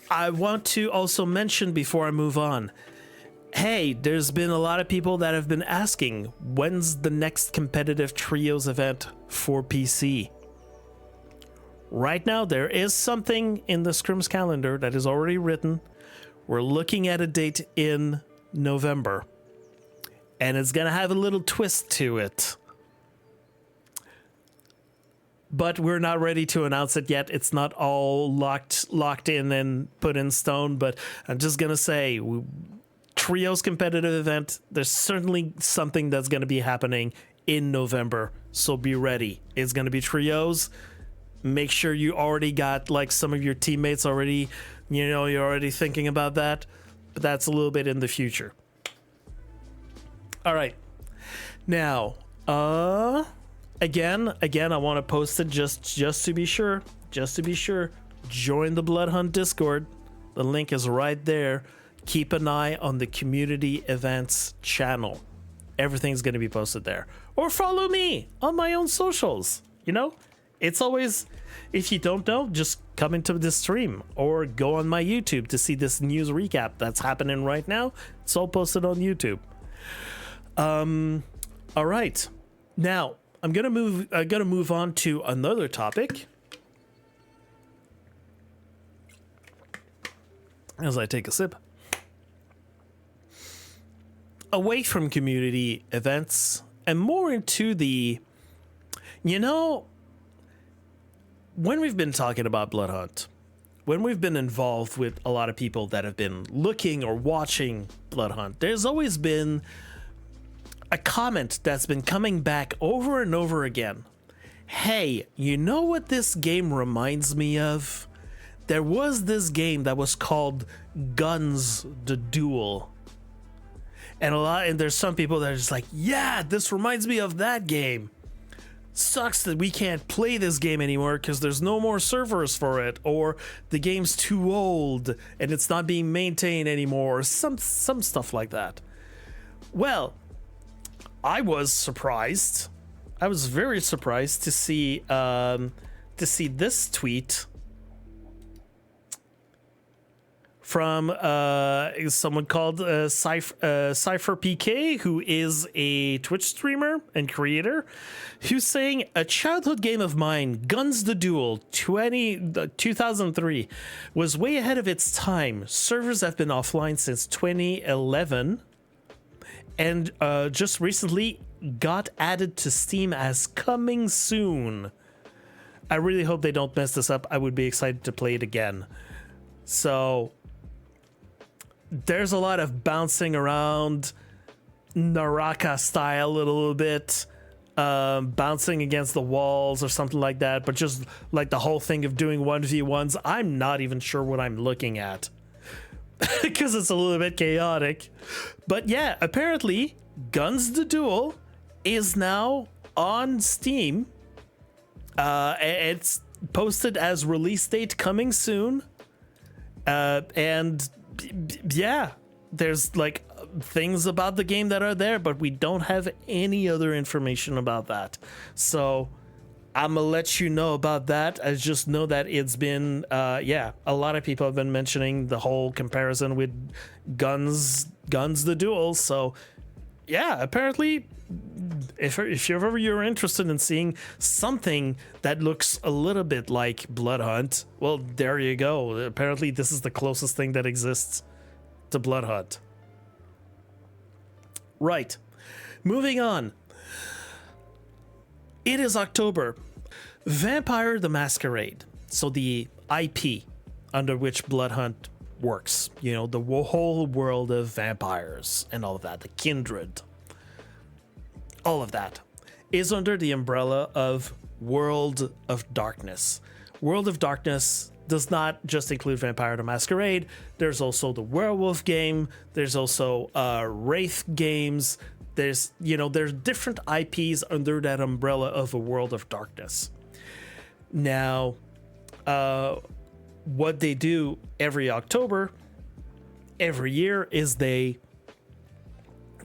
I want to also mention before I move on, hey, there's been a lot of people that have been asking, when's the next competitive trios event for PC? Right now, there is something in the Scrims calendar that is already written. we're looking at a date in November, and it's gonna have a little twist to it. But we're not ready to announce it yet. It's not all locked in and put in stone, but I'm just gonna say, Trios competitive event, there's certainly something that's gonna be happening in November, so be ready. It's gonna be Trios. Make sure you already got like some of your teammates already, you're already thinking about that, but that's a little bit in the future. All right, now, again, I want to post it just to be sure, join the Bloodhunt Discord. The link is right there. Keep an eye on the community events channel. Everything's going to be posted there. Or follow me on my own socials. It's always, if you don't know, just come into the stream or go on my YouTube to see this news recap that's happening right now. It's all posted on YouTube. All right. Now, I'm gonna move on to another topic as I take a sip. Away from community events and more into the, when we've been talking about Bloodhunt, when we've been involved with a lot of people that have been looking or watching Bloodhunt, there's always been a comment that's been coming back over and over again. Hey, you know what this game reminds me of? There was this game that was called Gunz the Duel. And there's some people that are just like, yeah, this reminds me of that game. Sucks that we can't play this game anymore because there's no more servers for it, or the game's too old and it's not being maintained anymore, or some stuff like that. Well, I was surprised. I was very surprised to see this tweet from someone called Cypher PK, who is a Twitch streamer and creator, who's saying, a childhood game of mine, Gunz the Duel 2003, was way ahead of its time. Servers have been offline since 2011. And just recently got added to Steam as coming soon. I really hope they don't mess this up. I would be excited to play it again. So there's a lot of bouncing around Naraka style a little bit, bouncing against the walls or something like that. But just like the whole thing of doing 1v1s, I'm not even sure what I'm looking at. Because it's a little bit chaotic. But yeah, apparently Gunz the Duel is now on Steam. It's posted as release date coming soon. And yeah, there's like things about the game that are there, but we don't have any other information about that. So I'm gonna let you know about that. I just know that it's been, a lot of people have been mentioning the whole comparison with Gunz the Duel. So yeah, apparently, if you're interested in seeing something that looks a little bit like Bloodhunt, well, there you go. Apparently, this is the closest thing that exists to Bloodhunt. Right. Moving on. It is October. Vampire the Masquerade, so the IP under which Bloodhunt works, the whole world of vampires and all of that, the kindred, all of that is under the umbrella of World of Darkness. World of Darkness does not just include Vampire the Masquerade. There's also the Werewolf game. There's also Wraith games. There's different IPs under that umbrella of a World of Darkness. Now, what they do every October, every year, is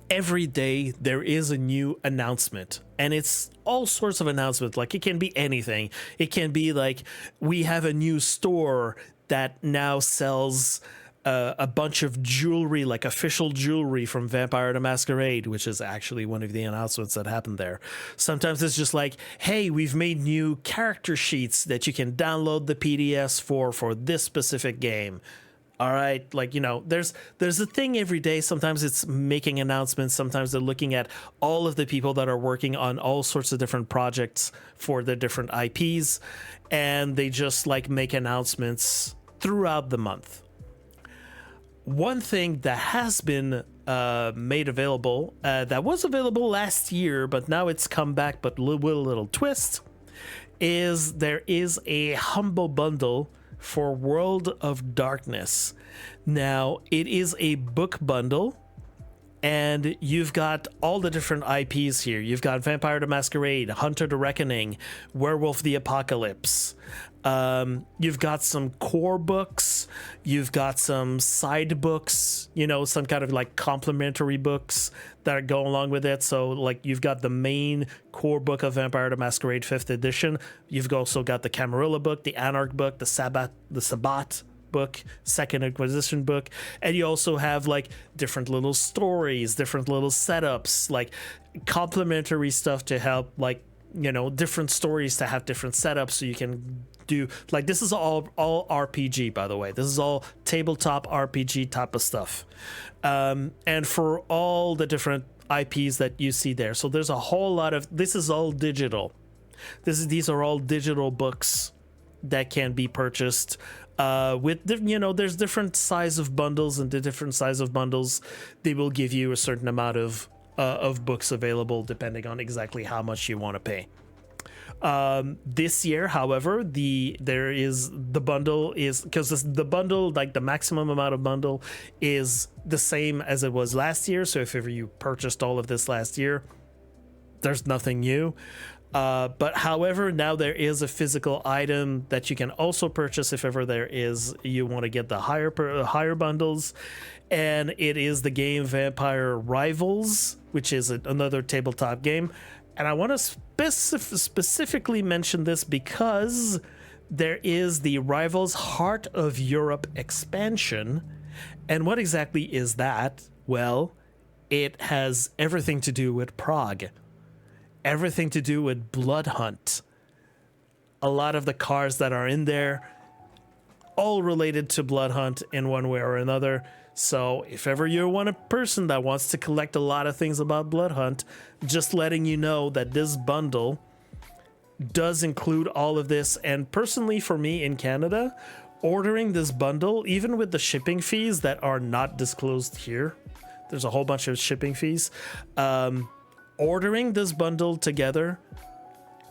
every day there is a new announcement, and it's all sorts of announcements. Like, it can be anything. It can be like, we have a new store that now sells a bunch of jewelry, like official jewelry from Vampire the Masquerade, which is actually one of the announcements that happened there. Sometimes it's just like, hey, we've made new character sheets that you can download the PDFs for this specific game. All right, like, you know, there's a thing every day. Sometimes it's making announcements. Sometimes they're looking at all of the people that are working on all sorts of different projects for the different IPs, and they just like make announcements throughout the month. One thing that has been made available, that was available last year, but now it's come back, but with a little twist, is there is a humble bundle for World of Darkness. Now, it is a book bundle, and you've got all the different IPs here. You've got Vampire the Masquerade, Hunter the Reckoning, Werewolf the Apocalypse. You've got some core books. You've got some side books, you know, some kind of like complementary books that go along with it. So like you've got the main core book of Vampire the Masquerade 5th edition. You've also got the Camarilla book, the Anarch book, the Sabbat book, Second Inquisition book, and you also have like different little stories, different little setups, like complementary stuff to help, like, you know, different stories to have different setups so you can do, like, this is all RPG, by the way. This is all tabletop RPG type of stuff, and for all the different IPs that you see there. So there's a whole lot of, this is all digital. These are all digital books that can be purchased with, you know, there's different size of bundles, and the different size of bundles, they will give you a certain amount of books available depending on exactly how much you want to pay. This year, however, the bundle is, because the bundle, like the maximum amount of bundle is the same as it was last year. So if ever you purchased all of this last year, there's nothing new. But however, now there is a physical item that you can also purchase if ever you want to get the higher bundles, and it is the game Vampire Rivals, which is another tabletop game. And I want to specifically mention this because there is the Rivals Heart of Europe expansion. And what exactly is that? Well, it has everything to do with Prague. Everything to do with Bloodhunt. A lot of the cars that are in there, all related to Bloodhunt in one way or another. So if ever you're one person that wants to collect a lot of things about Bloodhunt, just letting you know that this bundle does include all of this. And personally, for me in Canada, ordering this bundle, even with the shipping fees that are not disclosed here, there's a whole bunch of shipping fees. Ordering this bundle together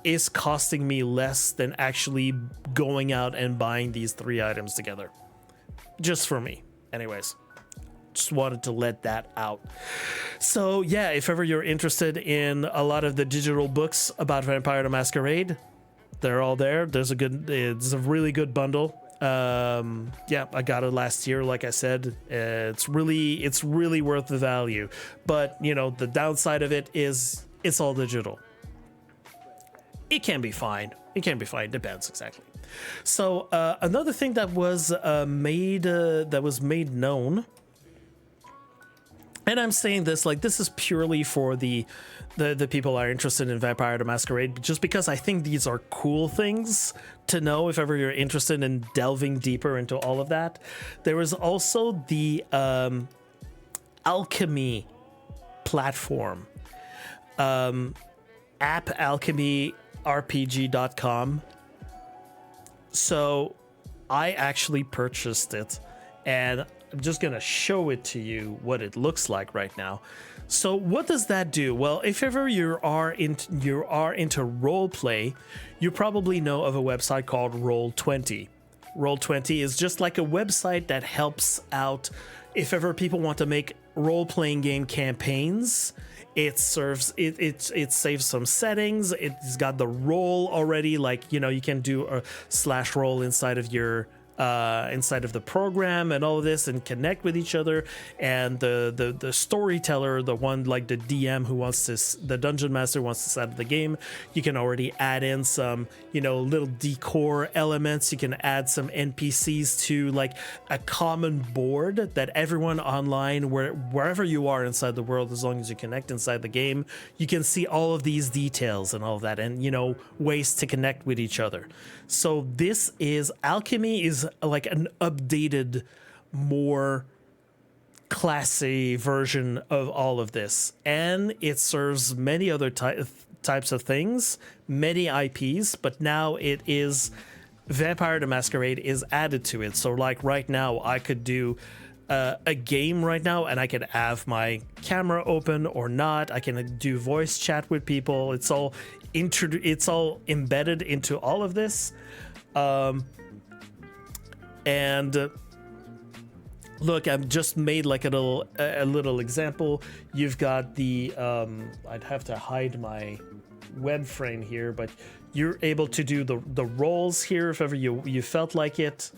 is costing me less than actually going out and buying these 3 items together. Just for me. Anyways, just wanted to let that out. So yeah, if ever you're interested in a lot of the digital books about Vampire the Masquerade, they're all there. It's a really good bundle. Yeah, I got it last year. Like I said, it's really worth the value, but you know, the downside of it is it's all digital. It can be fine. Depends exactly. So another thing that was made known, and I'm saying this like this is purely for the people are interested in Vampire the Masquerade, just because I think these are cool things to know if ever you're interested in delving deeper into all of that. There is also the Alchemy platform, app alchemyrpg.com. So I actually purchased it, and I'm just gonna show it to you what it looks like right now. So what does that do? Well, if ever you are into role play, you probably know of a website called Roll20. Roll20 is just like a website that helps out if ever people want to make role-playing game campaigns. It saves some settings. It's got the role already, like, you know, you can do a slash roll inside of your inside of the program and all of this, and connect with each other. And the storyteller, the one like the DM who wants to, the dungeon master wants to set up the game, you can already add in some, you know, little decor elements. You can add some NPCs to like a common board that everyone online, wherever you are inside the world, as long as you connect inside the game, you can see all of these details and all of that, and, you know, ways to connect with each other. So this is Alchemy is like an updated more classy version of all of this, and it serves many other types of things, many IPs, but now it is Vampire the Masquerade is added to it. So like right now I could do a game right now and I could have my camera open or not. I can do voice chat with people. It's all embedded into all of this. And look, I've just made like a little example. You've got the I'd have to hide my web frame here, but you're able to do the rolls here if ever you felt like it.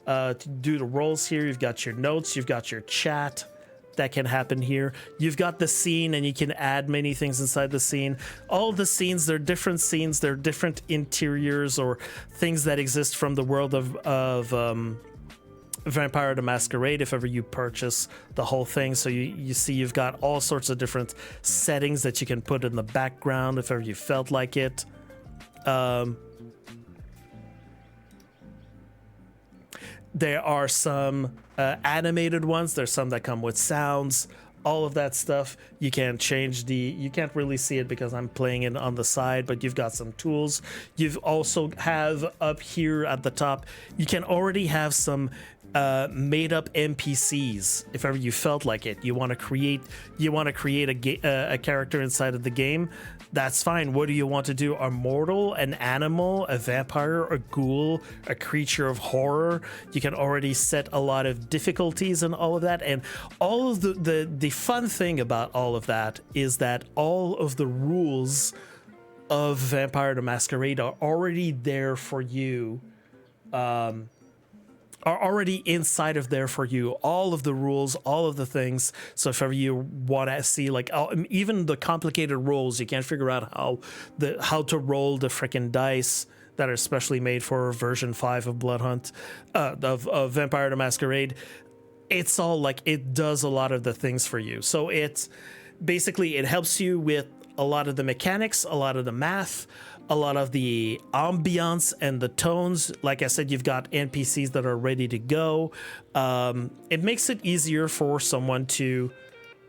To do the rolls here, you've got your notes, you've got your chat that can happen here. You've got the scene, and you can add many things inside the scene. All the scenes, they're different scenes, they're different interiors or things that exist from the world of Vampire the Masquerade if ever you purchase the whole thing. So you see you've got all sorts of different settings that you can put in the background if ever you felt like it. There are some animated ones. There's some that come with sounds, all of that stuff. You can change you can't really see it because I'm playing it on the side, but you've got some tools. You've also have up here at the top, you can already have some made up NPCs if ever you felt like it. You want to create a character inside of the game. That's fine. What do you want to do? A mortal, an animal, a vampire, a ghoul, a creature of horror. You can already set a lot of difficulties and all of that. And all of the fun thing about all of that is that all of the rules of Vampire the Masquerade are already there for you. Are already inside of there for you. All of the rules, all of the things. So if ever you want to see like even the complicated rolls, you can't figure out how to roll the freaking dice that are specially made for version 5 of Bloodhunt, of Vampire the Masquerade. It's all like, it does a lot of the things for you. So it's basically, it helps you with a lot of the mechanics, a lot of the math, a lot of the ambiance and the tones. Like I said, you've got NPCs that are ready to go. It makes it easier for someone to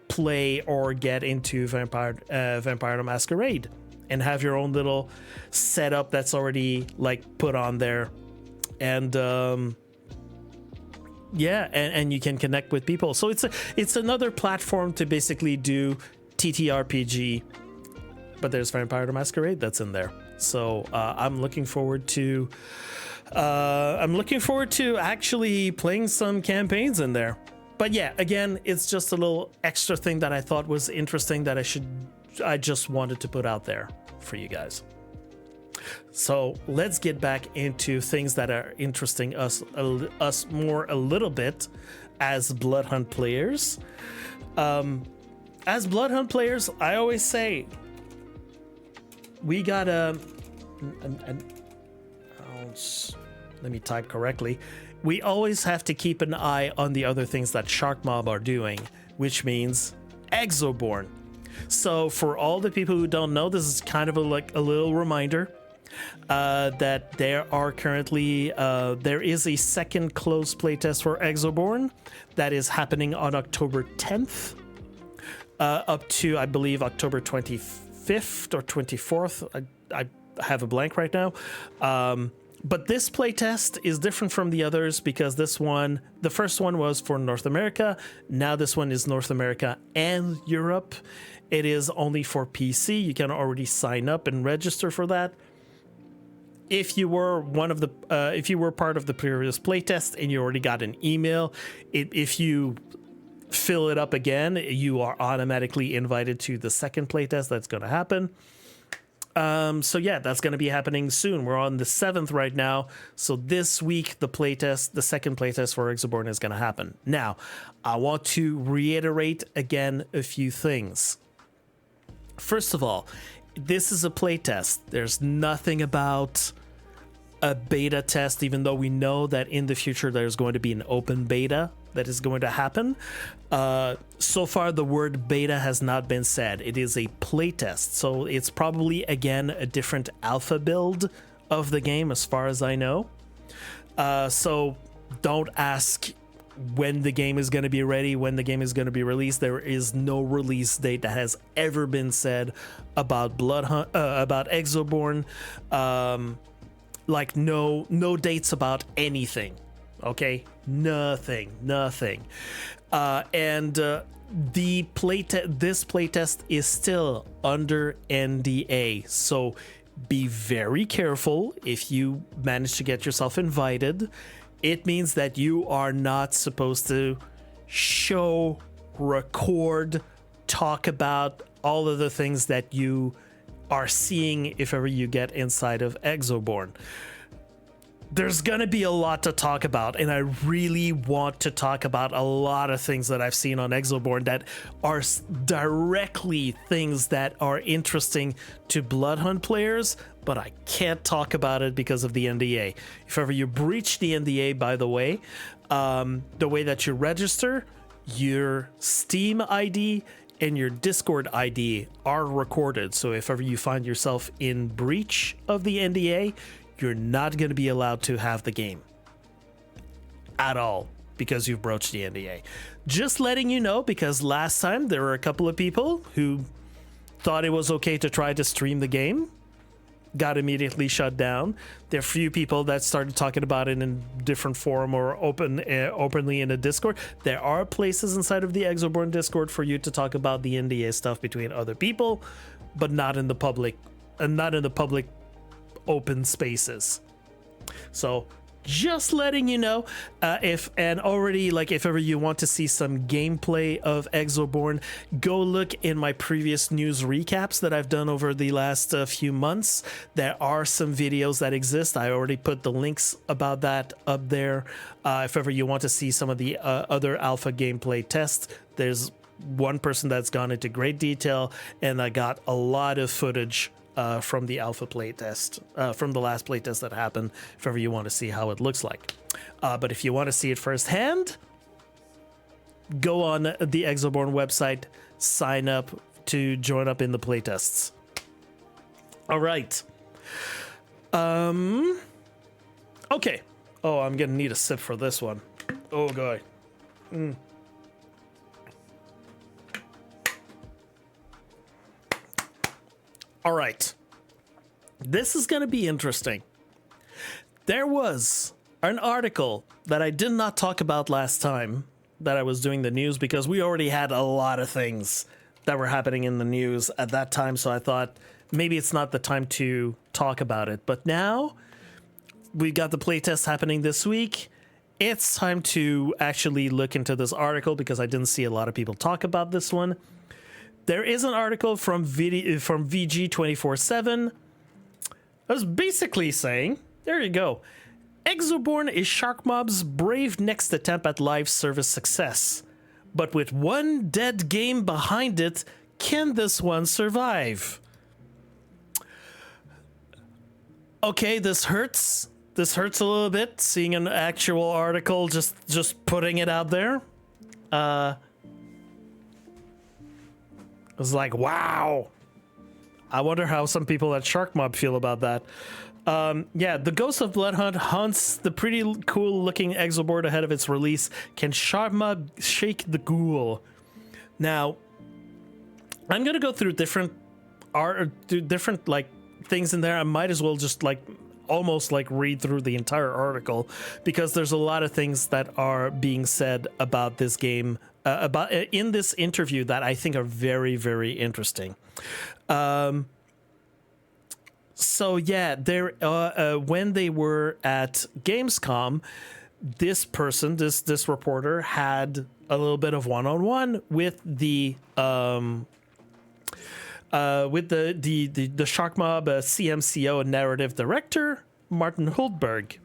play or get into Vampire the Masquerade and have your own little setup that's already like put on there. And yeah, and you can connect with people. So it's another platform to basically do TTRPG, but there's Vampire the Masquerade that's in there. So I'm looking forward to actually playing some campaigns in there. But yeah, again, it's just a little extra thing that I thought was interesting that I just wanted to put out there for you guys. So let's get back into things that are interesting us more a little bit as Bloodhunt players. As Bloodhunt players, I always say, we gotta, let me type correctly. We always have to keep an eye on the other things that Sharkmob are doing, which means Exoborne. So for all the people who don't know, this is kind of a little reminder that there are currently, there is a second closed playtest for Exoborne that is happening on October 10th, up to, I believe, October 25th or 24th. I have a blank right now. But this playtest is different from the others because this one, the first one was for North America. Now this one is North America and Europe. It is only for PC. You can already sign up and register for that. If you were if you were part of the previous playtest and you already got an email, if you fill it up again, you are automatically invited to the second playtest that's going to happen. So yeah, that's going to be happening soon. We're on the 7th right now. So this week, the second playtest for Exoborne is going to happen. Now, I want to reiterate again a few things. First of all, this is a playtest. There's nothing about a beta test, even though we know that in the future there's going to be an open beta that is going to happen. So far, the word beta has not been said. It is a playtest, so it's probably, again, a different alpha build of the game as far as I know. So don't ask when the game is going to be ready, when the game is going to be released. There is no release date that has ever been said about Bloodhunt, about Exoborne. Like no dates about anything. Okay, nothing. This playtest is still under NDA, so be very careful if you manage to get yourself invited. It means that you are not supposed to show, record, talk about all of the things that you are seeing if ever you get inside of Exoborne. There's gonna be a lot to talk about, and I really want to talk about a lot of things that I've seen on Exoborne that are directly things that are interesting to Bloodhunt players, but I can't talk about it because of the NDA. If ever you breach the NDA, by the way that you register, your Steam ID and your Discord ID are recorded. So if ever you find yourself in breach of the NDA, you're not going to be allowed to have the game at all because you've broached the NDA. Just letting you know, because last time there were a couple of people who thought it was okay to try to stream the game, got immediately shut down. There are few people that started talking about it in different forum or openly in a Discord. There are places inside of the Exoborne Discord for you to talk about the NDA stuff between other people, but not in the public, open spaces. So just letting you know, if ever you want to see some gameplay of Exoborne, go look in my previous news recaps that I've done over the last few months. There are some videos that exist. I already put the links about that up there. If ever you want to see some of the other alpha gameplay tests, there's one person that's gone into great detail, and I got a lot of footage from the alpha playtest, from the last playtest that happened, if ever you want to see how it looks like. But if you want to see it firsthand, go on the Exoborne website, sign up to join up in the playtests. All right. Okay. Oh, I'm gonna need a sip for this one. Oh, God. All right, this is going to be interesting. There was an article that I did not talk about last time that I was doing the news, because we already had a lot of things that were happening in the news at that time, so I thought maybe it's not the time to talk about it. But now we've got the playtest happening this week. It's time to actually look into this article, because I didn't see a lot of people talk about this one. There is an article from VG 24/7. I was basically saying, there you go. Exoborne is Sharkmob's brave next attempt at live service success. But with one dead game behind it, can this one survive? Okay, this hurts. This hurts a little bit, seeing an actual article, just putting it out there. It was like, wow. I wonder how some people at Sharkmob feel about that. Yeah, the Ghost of Bloodhunt hunts the pretty cool looking Exoborne ahead of its release. Can Sharkmob shake the ghoul? Now, I'm gonna go through different like things in there. I might as well just almost read through the entire article, because there's a lot of things that are being said about this game, about in this interview, that I think are very, very interesting. So yeah, there when they were at Gamescom, this person, this reporter, had a little bit of one-on-one with the Sharkmob CMCO and narrative director Martin Hultberg,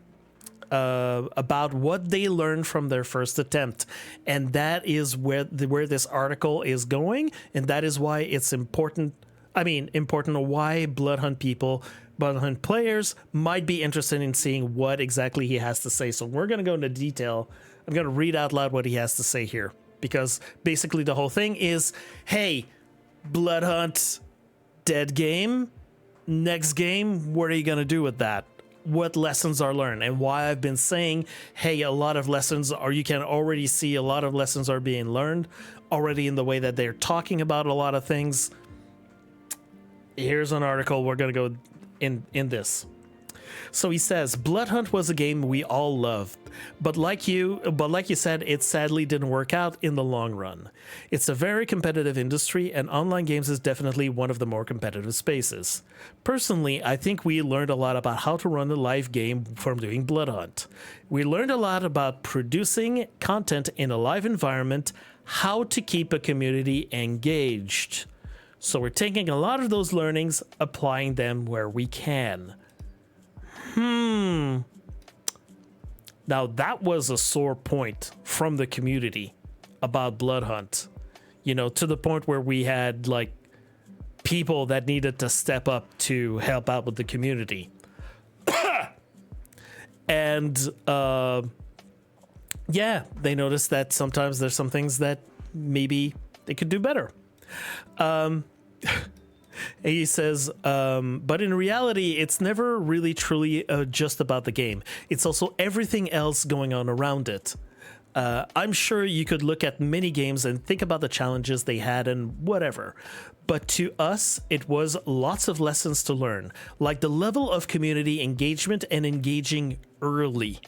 about what they learned from their first attempt, and that is where this article is going, and that is why it's important. I mean, important why Bloodhunt players might be interested in seeing what exactly he has to say. So we're going to go into detail. I'm going to read out loud what he has to say here, because basically the whole thing is, hey, Bloodhunt, dead game. Next game, what are you going to do with that? what lessons are learned and why I've been saying, hey, a lot of lessons, or you can already see a lot of lessons are being learned already in the way that they're talking about a lot of things. Here's an article. We're going to go in this. So he says, Bloodhunt was a game we all loved, but like you said, it sadly didn't work out in the long run. It's a very competitive industry, and online games is definitely one of the more competitive spaces. Personally, I think we learned a lot about how to run a live game from doing Bloodhunt. We learned a lot about producing content in a live environment, how to keep a community engaged. So we're taking a lot of those learnings, applying them where we can. Now that was a sore point from the community about Bloodhunt, you know, to the point where we had like people that needed to step up to help out with the community. And yeah, they noticed that sometimes there's some things that maybe they could do better. He says, but in reality, it's never really truly just about the game. It's also everything else going on around it. I'm sure you could look at many games and think about the challenges they had and whatever. But to us, it was lots of lessons to learn, like the level of community engagement and engaging early.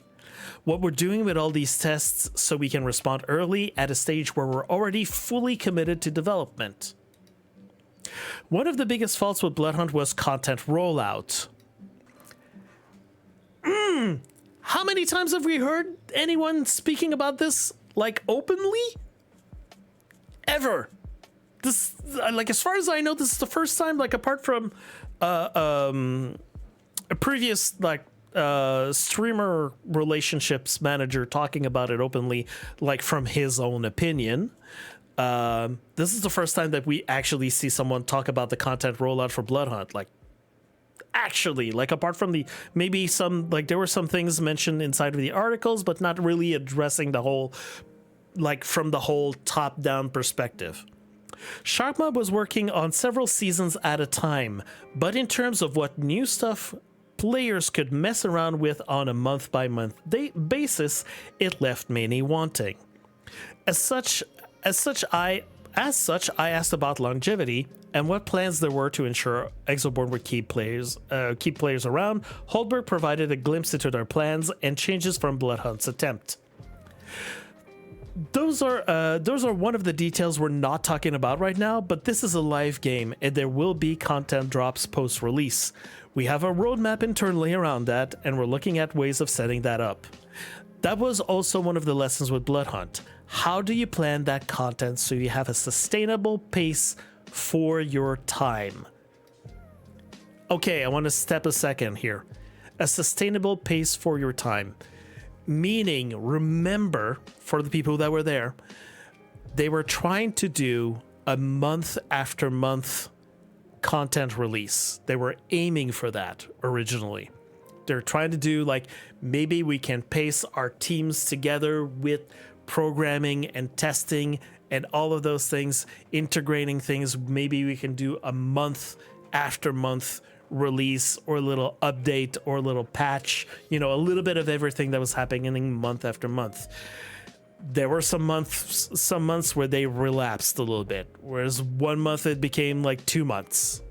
What we're doing with all these tests so we can respond early at a stage where we're already fully committed to development. One of the biggest faults with Bloodhunt was content rollout. How many times have we heard anyone speaking about this, like, openly? Ever. This, like, as far as I know, this is the first time, like, apart from a previous, like, streamer relationships manager talking about it openly, like, from his own opinion. This is the first time that we actually see someone talk about the content rollout for Bloodhunt. Like, actually, like, apart from the maybe some, like, there were some things mentioned inside of the articles, but not really addressing the whole, like, from the whole top-down perspective. Sharkmob was working on several seasons at a time, but in terms of what new stuff players could mess around with on a month-by-month basis, it left many wanting. As such, I asked about longevity and what plans there were to ensure Exoborne would keep players around. Holdberg provided a glimpse into their plans and changes from Bloodhunt's attempt. Those are one of the details we're not talking about right now, but this is a live game and there will be content drops post-release. We have a roadmap internally around that, and we're looking at ways of setting that up. That was also one of the lessons with Bloodhunt. How do you plan that content so you have a sustainable pace for your time? Okay, I want to step a second here. A sustainable pace for your time. Meaning, remember, for the people that were there, they were trying to do a month after month content release. They were aiming for that originally. They're trying to do, like, maybe we can pace our teams together with programming and testing and all of those things, integrating things. Maybe we can do a month after month release or a little update or a little patch, you know, a little bit of everything that was happening month after month. There were some months where they relapsed a little bit, whereas one month it became like 2 months.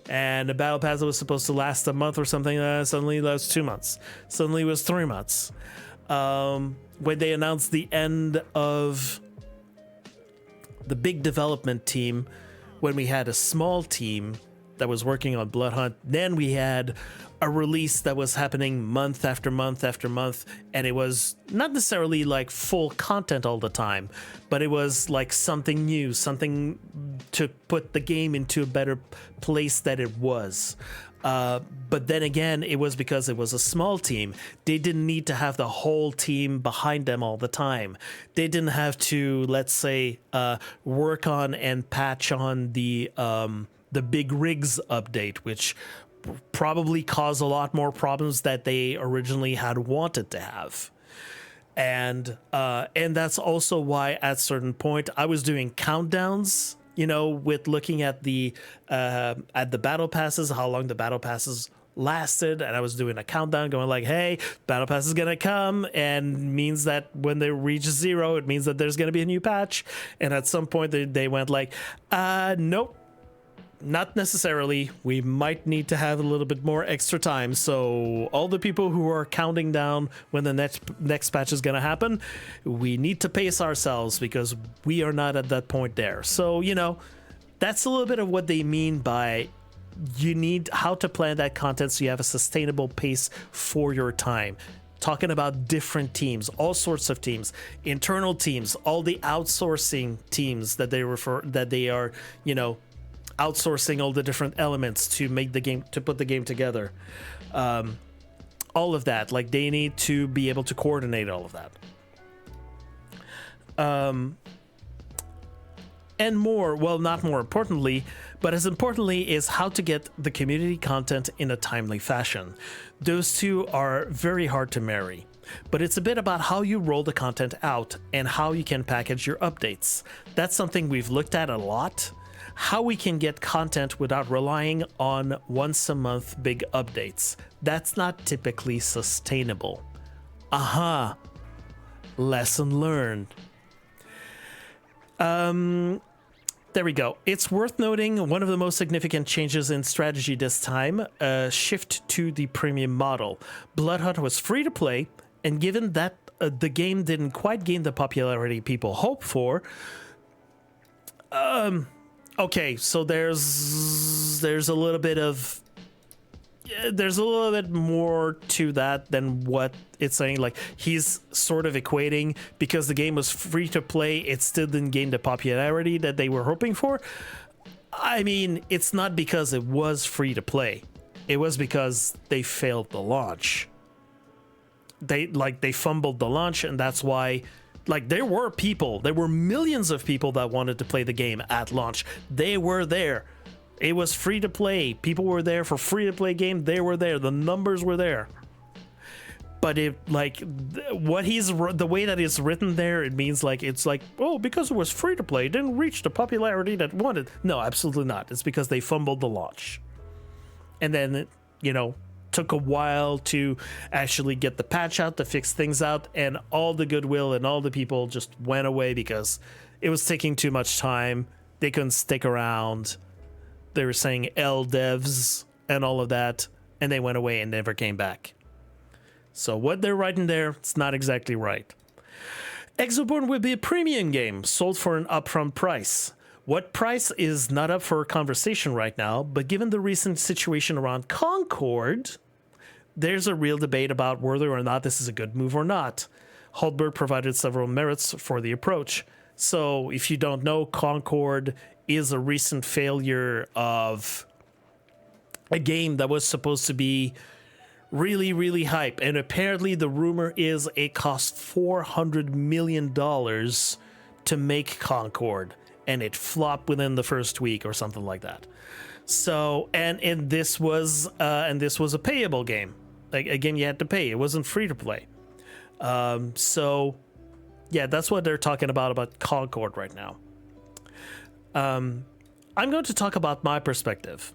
And the battle pass that was supposed to last a month or something, suddenly that was 2 months. Suddenly it was 3 months. When they announced the end of the big development team, when we had a small team that was working on Bloodhunt, then we had a release that was happening month after month after month, and it was not necessarily like full content all the time, but it was like something new, something to put the game into a better place that it was. But then again, it was because it was a small team. They didn't need to have the whole team behind them all the time. They didn't have to, let's say, work on and patch on the big rigs update, which probably caused a lot more problems that they originally had wanted to have. And that's also why at a certain point I was doing countdowns, you know, with looking at the battle passes, how long the battle passes lasted, and I was doing a countdown going like, hey, battle pass is gonna come, and means that when they reach 0, it means that there's gonna be a new patch. And at some point they went like, nope, not necessarily. We might need to have a little bit more extra time. So all the people who are counting down when the next patch is gonna happen, we need to pace ourselves because we are not at that point there. So, you know, that's a little bit of what they mean by you need how to plan that content so you have a sustainable pace for your time. Talking about different teams, all sorts of teams, internal teams, all the outsourcing teams that they are, you know, outsourcing all the different elements to make the game, to put the game together. All of that, like they need to be able to coordinate all of that. And more, well, not more importantly, but as importantly is how to get the community content in a timely fashion. Those two are very hard to marry, but it's a bit about how you roll the content out and how you can package your updates. That's something we've looked at a lot. How we can get content without relying on once a month big updates. That's not typically sustainable. Aha. Lesson learned. There we go. It's worth noting one of the most significant changes in strategy this time, a shift to the premium model. Bloodhunt was free to play, and given that the game didn't quite gain the popularity people hoped for, okay, so there's a little bit of there's a little bit more to that than what it's saying. Like, he's sort of equating because the game was free to play, it still didn't gain the popularity that they were hoping for. I mean, it's not because it was free to play. It was because they failed the launch. They fumbled the launch, and that's why, like, there were millions of people that wanted to play the game at launch. They were there. It was free to play. People were there for free to play game. They were there. The numbers were there. But it, like, the way that it's written there, it means like, it's like, oh, because it was free to play, it didn't reach the popularity that it wanted. No, absolutely not. It's because they fumbled the launch. And then it, you know, took a while to actually get the patch out, to fix things out, and all the goodwill and all the people just went away because it was taking too much time. They couldn't stick around. They were saying L devs and all of that, and they went away and never came back. So what they're writing there, it's not exactly right. Exoborne will be a premium game sold for an upfront price. What price is not up for conversation right now, but given the recent situation around Concord, there's a real debate about whether or not this is a good move or not. Holdberg provided several merits for the approach. So if you don't know, Concord is a recent failure of a game that was supposed to be really, really hype. And apparently the rumor is it cost $400 million to make Concord, and it flopped within the first week or something like that. So, and this was a payable game. Like, again, you had to pay. It wasn't free to play. So yeah, that's what they're talking about Concord right now. I'm going to talk about my perspective.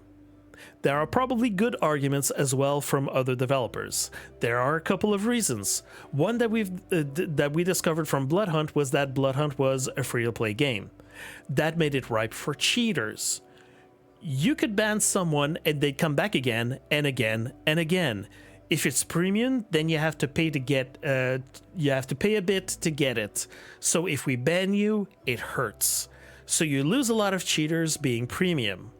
There are probably good arguments as well from other developers. There are a couple of reasons. One that we discovered from Bloodhunt was that Bloodhunt was a free-to-play game. That made it ripe for cheaters. You could ban someone and they'd come back again and again and again. If it's premium, then you have to pay to get you have to pay a bit to get it. So if we ban you, it hurts. So you lose a lot of cheaters being premium.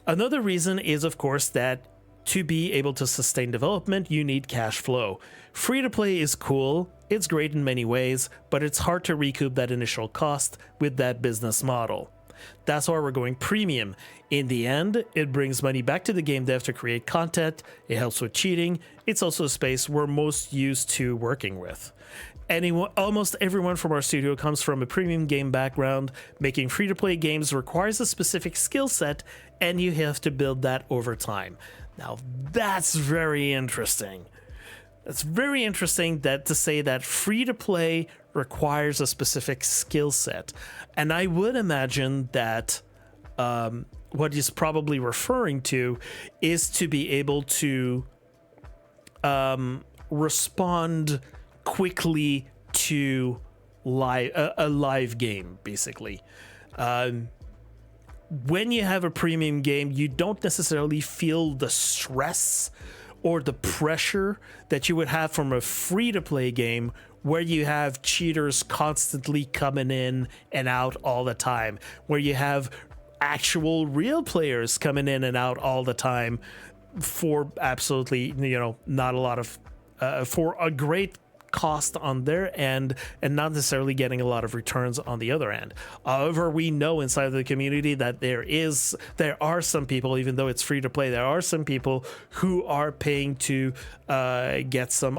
Another reason is, of course, that to be able to sustain development, you need cash flow. Free to play is cool, it's great in many ways, but it's hard to recoup that initial cost with that business model. That's why we're going premium. In the end, it brings money back to the game dev to create content, it helps with cheating, it's also a space we're most used to working with. Almost everyone from our studio comes from a premium game background. Making free-to-play games requires a specific skill set, and you have to build that over time. Now, that's very interesting. It's very interesting to say that free-to-play requires a specific skill set. And I would imagine that what he's probably referring to is to be able to respond quickly to a live game, basically. When you have a premium game, you don't necessarily feel the stress or the pressure that you would have from a free-to-play game where you have cheaters constantly coming in and out all the time, where you have actual real players coming in and out all the time for absolutely, not a lot of, for a great cost on their end and not necessarily getting a lot of returns on the other end. However, we know inside of the community that there are some people, even though it's free to play, there are some people who are paying to get some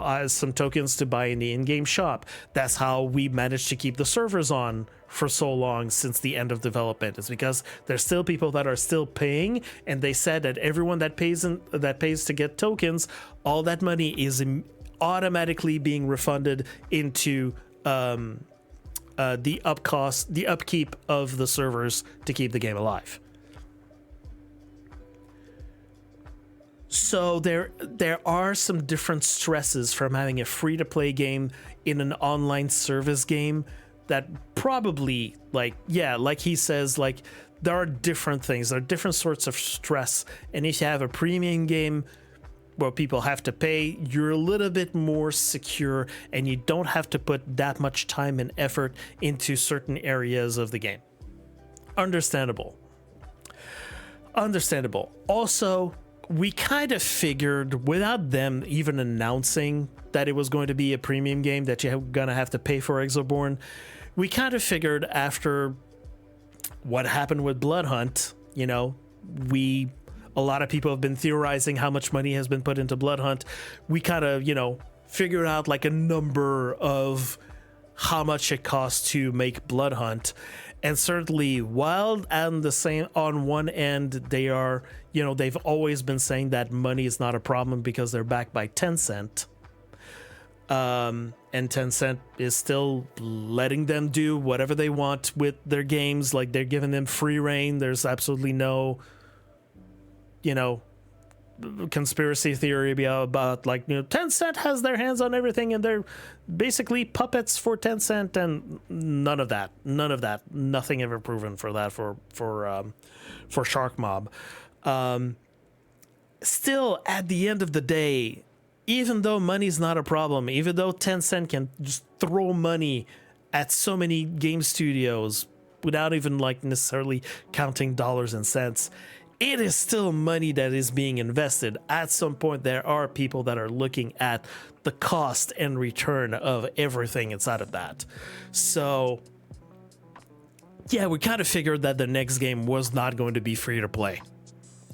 tokens to buy in the in-game shop. That's how we managed to keep the servers on for so long since the end of development. It's because there's still people that are still paying, and they said that everyone that pays to get tokens, all that money is automatically being refunded into the upkeep of the servers to keep the game alive. So there are some different stresses from having a free-to-play game in an online service game that probably, like he says, like, there are different things, there are different sorts of stress, and if you have a premium game where people have to pay, you're a little bit more secure and you don't have to put that much time and effort into certain areas of the game. Understandable. Also, we kind of figured, without them even announcing that it was going to be a premium game that you're gonna have to pay for Exoborne, we kind of figured after what happened with Bloodhunt, a lot of people have been theorizing how much money has been put into Bloodhunt. We kind of, figured out like a number of how much it costs to make Bloodhunt. And certainly, while on one end, they are, they've always been saying that money is not a problem because they're backed by Tencent. And Tencent is still letting them do whatever they want with their games. Like, they're giving them free reign. There's absolutely no conspiracy theory about Tencent has their hands on everything and they're basically puppets for Tencent, and none of that, nothing ever proven for that for Sharkmob. Still, at the end of the day, even though money's not a problem, even though Tencent can just throw money at so many game studios without even necessarily counting dollars and cents, it is still money that is being invested. At some point, there are people that are looking at the cost and return of everything inside of that. So, yeah, we kind of figured that the next game was not going to be free to play.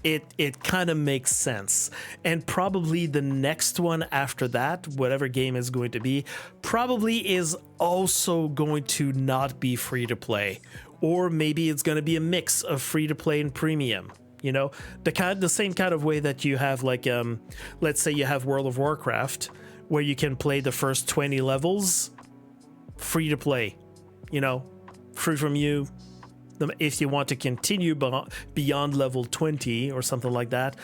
It kind of makes sense. And probably the next one after that, whatever game is going to be, probably is also going to not be free to play. Or maybe it's going to be a mix of free to play and premium. The same kind of way that you have, let's say you have World of Warcraft, where you can play the first 20 levels free to play, free from you. If you want to continue beyond level 20 or something like that,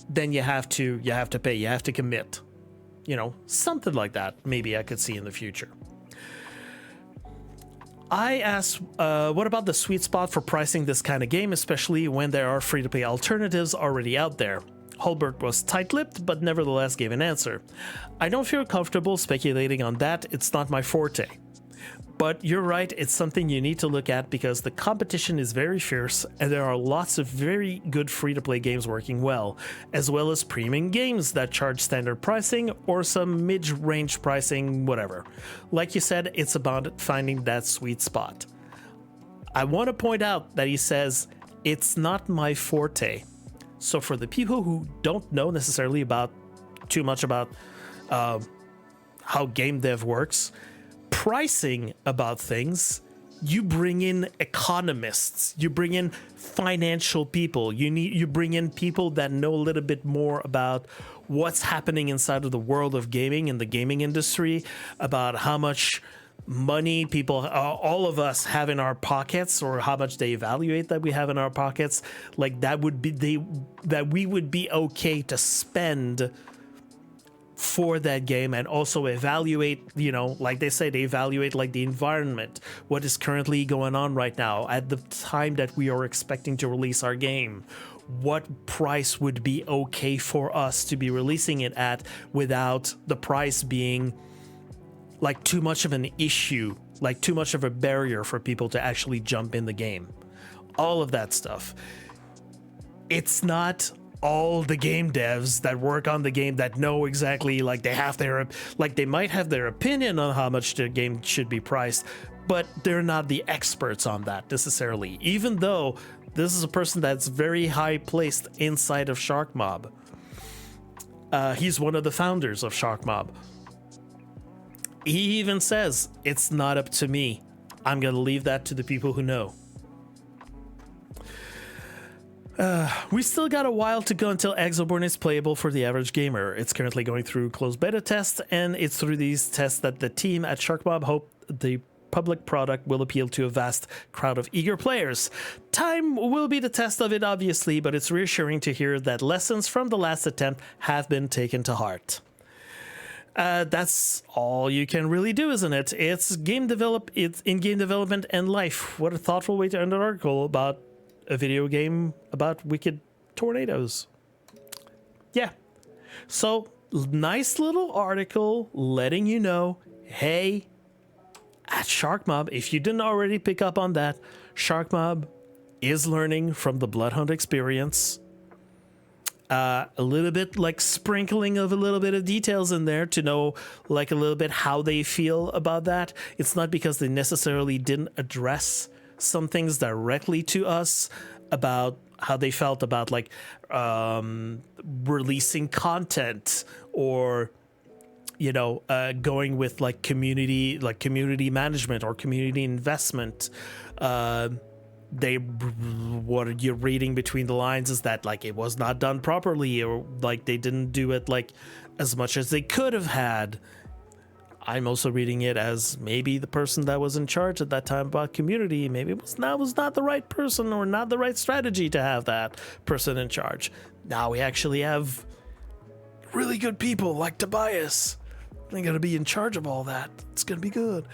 then you have to pay, you have to commit, something like that. Maybe I could see in the future. I asked, what about the sweet spot for pricing this kind of game, especially when there are free-to-play alternatives already out there? Holbert was tight-lipped, but nevertheless gave an answer. I don't feel comfortable speculating on that, it's not my forte. But you're right, it's something you need to look at because the competition is very fierce and there are lots of very good free-to-play games working well as premium games that charge standard pricing or some mid-range pricing, whatever. Like you said, it's about finding that sweet spot. I want to point out that he says, it's not my forte. So for the people who don't know necessarily too much about how game dev works, pricing about things, you bring in economists, you bring in financial people, you bring in people that know a little bit more about what's happening inside of the world of gaming and the gaming industry, about how much money people, all of us have in our pockets, or how much they evaluate that we have in our pockets, like that would be that we would be okay to spend for that game, and also evaluate, you know, like they say, they evaluate like the environment, what is currently going on right now at the time that we are expecting to release our game. What price would be okay for us to be releasing it at without the price being like too much of an issue, like too much of a barrier for people to actually jump in the game. All of that stuff. It's not all the game devs that work on the game that know exactly, like they have their, like they might have their opinion on how much the game should be priced, but they're not the experts on that necessarily, even though this is a person that's very high placed inside of Sharkmob. He's one of the founders of Sharkmob. He even says, it's not up to me. I'm going to leave that to the people who know. We still got a while to go until Exoborne is playable for the average gamer. It's currently going through closed beta tests, and it's through these tests that the team at Sharkmob hope the public product will appeal to a vast crowd of eager players. Time will be the test of it, obviously, but it's reassuring to hear that lessons from the last attempt have been taken to heart. That's all you can really do, isn't it? It's in game development and life. What a thoughtful way to end an article about a video game about wicked tornadoes. Yeah. So, nice little article letting you know, hey, at Sharkmob, if you didn't already pick up on that, Sharkmob is learning from the Bloodhunt experience. A little bit like sprinkling of a little bit of details in there to know like a little bit how they feel about that. It's not because they necessarily didn't address some things directly to us about how they felt about like releasing content, or you know, going with like community management or community investment. What you're reading between the lines is that like it was not done properly, or like they didn't do it like as much as they could have had. I'm also reading it as maybe the person that was in charge at that time about community maybe was not the right person, or not the right strategy to have that person in charge. Now we actually have really good people like Tobias. They're gonna be in charge of all that. It's gonna be good.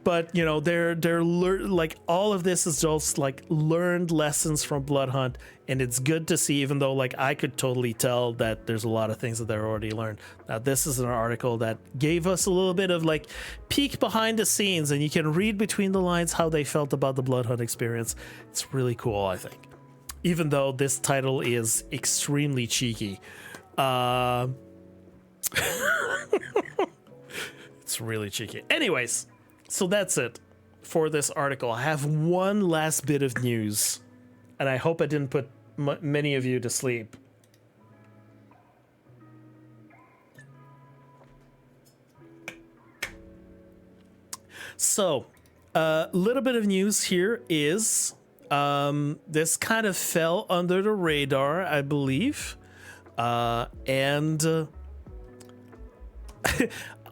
But you know, they're like all of this is just like learned lessons from Bloodhunt, and it's good to see, even though like I could totally tell that there's a lot of things that they're already learned. Now this is an article that gave us a little bit of like peek behind the scenes, and you can read between the lines how they felt about the Bloodhunt experience. It's really cool, I think, even though this title is extremely cheeky. It's really cheeky. Anyways, so that's it for this article. I have one last bit of news, and I hope I didn't put many of you to sleep. So, a little bit of news here is this kind of fell under the radar, I believe, and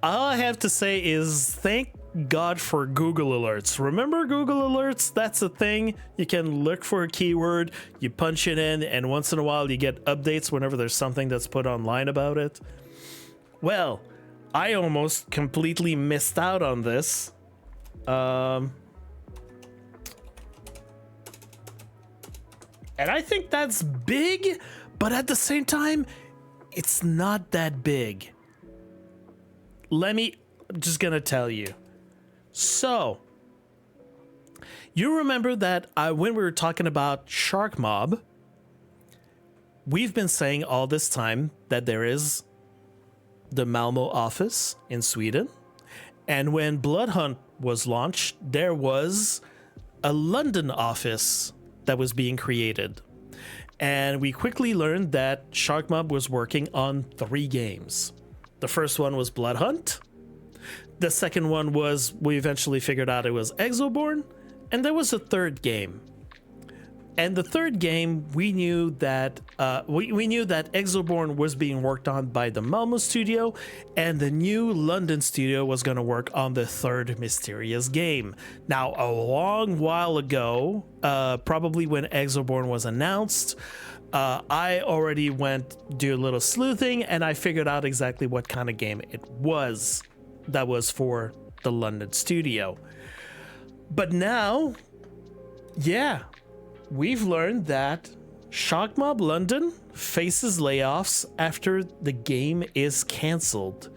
all I have to say is thank God for Google Alerts. Remember Google Alerts? That's a thing. You can look for a keyword, you punch it in, and once in a while you get updates whenever there's something that's put online about it. Well, I almost completely missed out on this. And I think that's big, but at the same time, it's not that big. I'm just gonna tell you. So, you remember that when we were talking about Sharkmob, we've been saying all this time that there is the Malmo office in Sweden, and when Bloodhunt was launched, there was a London office that was being created. And we quickly learned that Sharkmob was working on 3 games. The first one was Bloodhunt. The second one was, we eventually figured out it was Exoborne, and there was a third game. And the third game, we knew that we knew that Exoborne was being worked on by the Malmo studio, and the new London studio was going to work on the third mysterious game. Now, a long while ago, probably when Exoborne was announced, I already went do a little sleuthing, and I figured out exactly what kind of game it was that was for the London studio. But now, yeah, we've learned that Sharkmob London faces layoffs after the game is cancelled.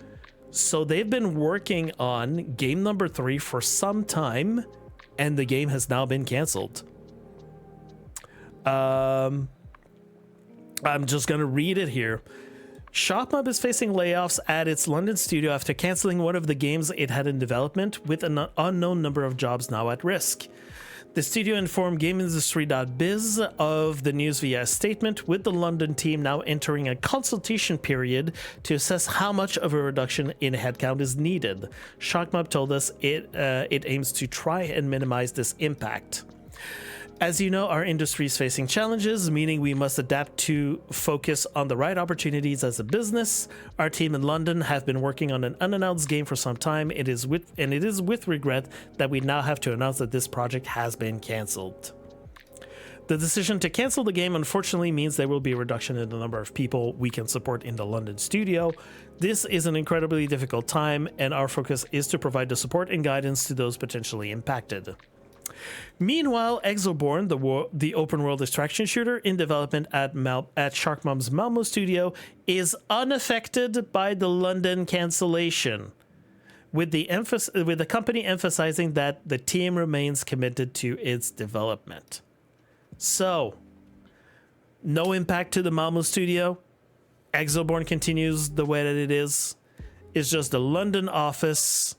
So they've been working on game number 3 for some time, and the game has now been cancelled. I'm just gonna read it here. Sharkmob is facing layoffs at its London studio after cancelling one of the games it had in development, with an unknown number of jobs now at risk. The studio informed GameIndustry.biz of the news via a statement, with the London team now entering a consultation period to assess how much of a reduction in headcount is needed. Sharkmob told us it aims to try and minimize this impact. As you know, our industry is facing challenges, meaning we must adapt to focus on the right opportunities as a business. Our team in London have been working on an unannounced game for some time. It is with regret that we now have to announce that this project has been cancelled. The decision to cancel the game unfortunately means there will be a reduction in the number of people we can support in the London studio. This is an incredibly difficult time, and our focus is to provide the support and guidance to those potentially impacted. Meanwhile, Exoborne, the open-world extraction shooter in development at Sharkmob's Malmo studio, is unaffected by the London cancellation, with the company emphasizing that the team remains committed to its development. So, no impact to the Malmo studio. Exoborne continues the way that it is. It's just the London office.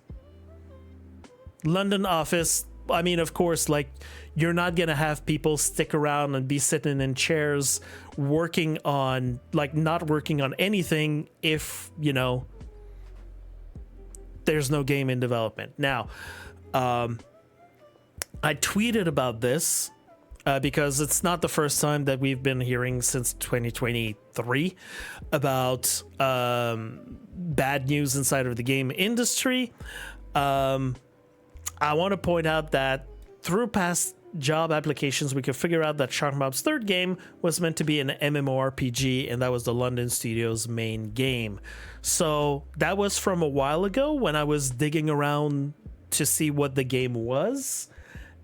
I mean, of course, like, you're not gonna have people stick around and be sitting in chairs working on, like, not working on anything if, you know, there's no game in development. Now, I tweeted about this because it's not the first time that we've been hearing since 2023 about bad news inside of the game industry. I want to point out that through past job applications, we could figure out that Sharkmob's third game was meant to be an MMORPG, and that was the London studio's main game. So that was from a while ago when I was digging around to see what the game was,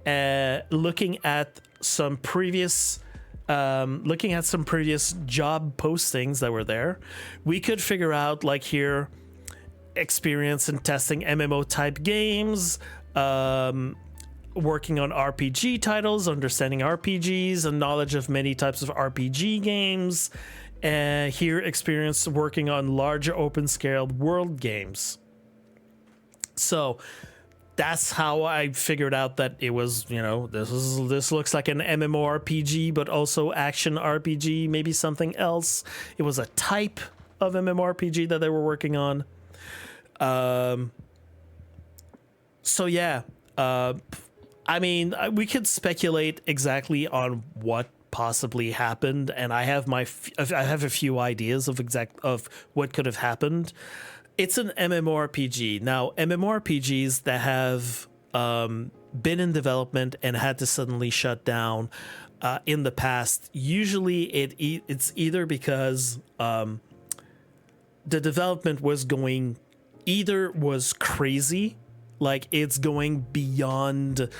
looking at some previous job postings that were there. We could figure out, like, here, experience in testing MMO type games, working on RPG titles, understanding RPGs, and knowledge of many types of RPG games. Here, experience working on larger open-scale world games. So that's how I figured out that it was, you know, this looks like an MMORPG, but also action RPG, maybe something else. It was a type of MMORPG that they were working on. So yeah, I mean, we could speculate exactly on what possibly happened, and I have a few ideas of what could have happened. It's an MMORPG. Now, MMORPGs that have been in development and had to suddenly shut down in the past, usually it's either because the development was crazy. Like, it's going beyond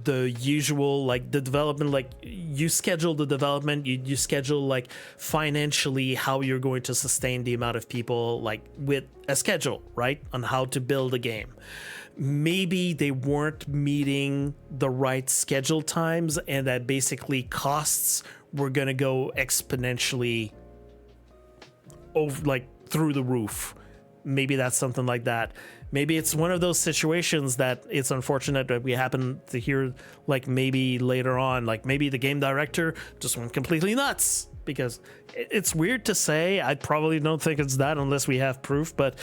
the usual, like, the development, like, you schedule the development, you schedule, like, financially how you're going to sustain the amount of people, like, with a schedule, right, on how to build a game. Maybe they weren't meeting the right schedule times, and that basically costs were going to go exponentially over, like, through the roof. Maybe that's something like that. Maybe it's one of those situations that it's unfortunate that we happen to hear, like, maybe later on, like, maybe the game director just went completely nuts, because it's weird to say. I probably don't think it's that unless we have proof, but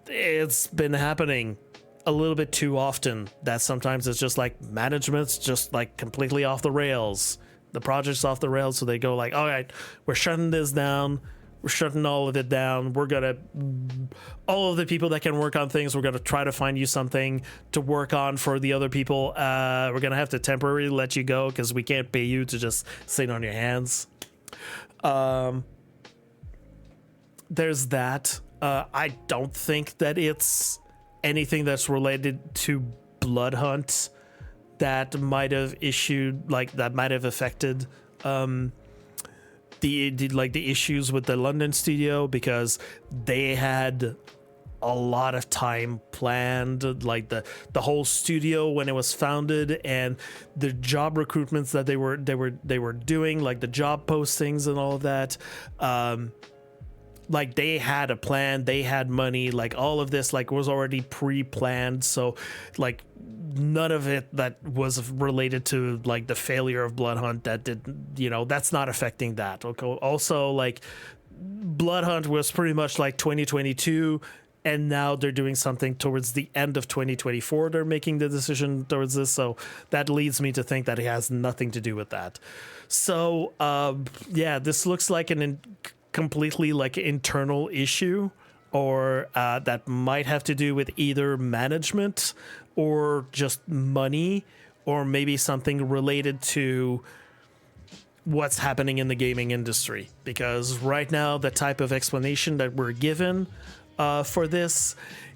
it's been happening a little bit too often that sometimes it's just like management's just like completely off the rails. the project's off the rails, so they go like, all right, we're shutting this down. We're shutting all of it down. We're gonna, all of the people that can work on things, we're gonna try to find you something to work on for the other people. We're gonna have to temporarily let you go because we can't pay you to just sit on your hands. There's that. I don't think that it's anything that's related to Bloodhunt that might have affected the issues with the London studio, because they had a lot of time planned, like the whole studio when it was founded, and the job recruitments that they were doing, like the job postings and all of that. Like they had a plan, they had money, like all of this like was already pre-planned, so like none of it that was related to like the failure of Bloodhunt that did, that's not affecting that. Okay. Also, like Bloodhunt was pretty much like 2022, and now they're doing something towards the end of 2024. They're making the decision towards this, so that leads me to think that it has nothing to do with that. So yeah, this looks like completely like internal issue, or that might have to do with either management or just money, or maybe something related to what's happening in the gaming industry. Because right now the type of explanation that we're given for this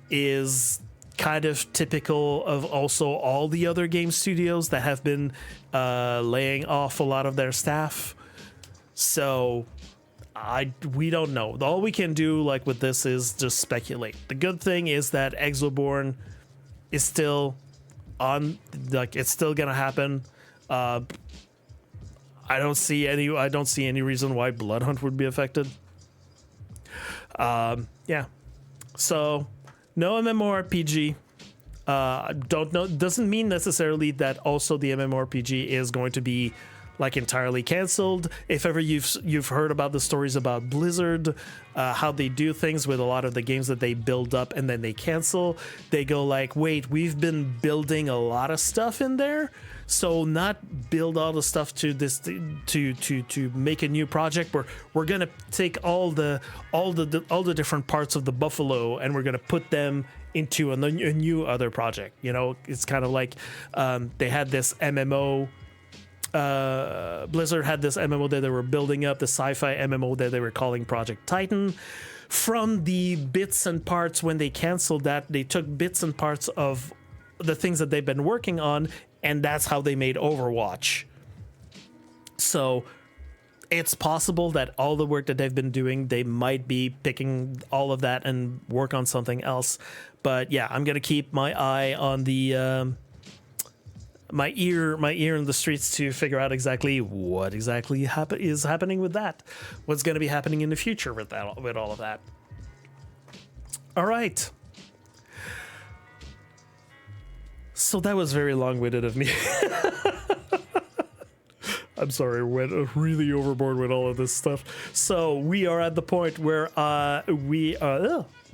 is kind of typical of also all the other game studios that have been laying off a lot of their staff. So we don't know. All we can do like with this is just speculate. The good thing is that Exoborne is still on, like it's still gonna happen. I don't see any reason why Bloodhunt would be affected. Yeah. So no MMORPG. Don't know. Doesn't mean necessarily that also the MMORPG is going to be like entirely canceled. If ever you've heard about the stories about Blizzard, how they do things with a lot of the games that they build up and then they cancel. They go like, wait, we've been building a lot of stuff in there, so not build all the stuff to this to make a new project. We're gonna take all the different parts of the buffalo and we're gonna put them into a new other project. It's kind of like they had this MMO. Blizzard had this MMO that they were building up, the sci-fi MMO that they were calling Project Titan. From the bits and parts, when they canceled that, they took bits and parts of the things that they've been working on, and that's how they made Overwatch. So it's possible that all the work that they've been doing, they might be picking all of that and work on something else. But yeah, I'm gonna keep my eye on the my ear in the streets to figure out exactly what exactly is happening with that. What's going to be happening in the future with that, with all of that. All right. So that was very long-winded of me. I'm sorry, went really overboard with all of this stuff. So we are at the point where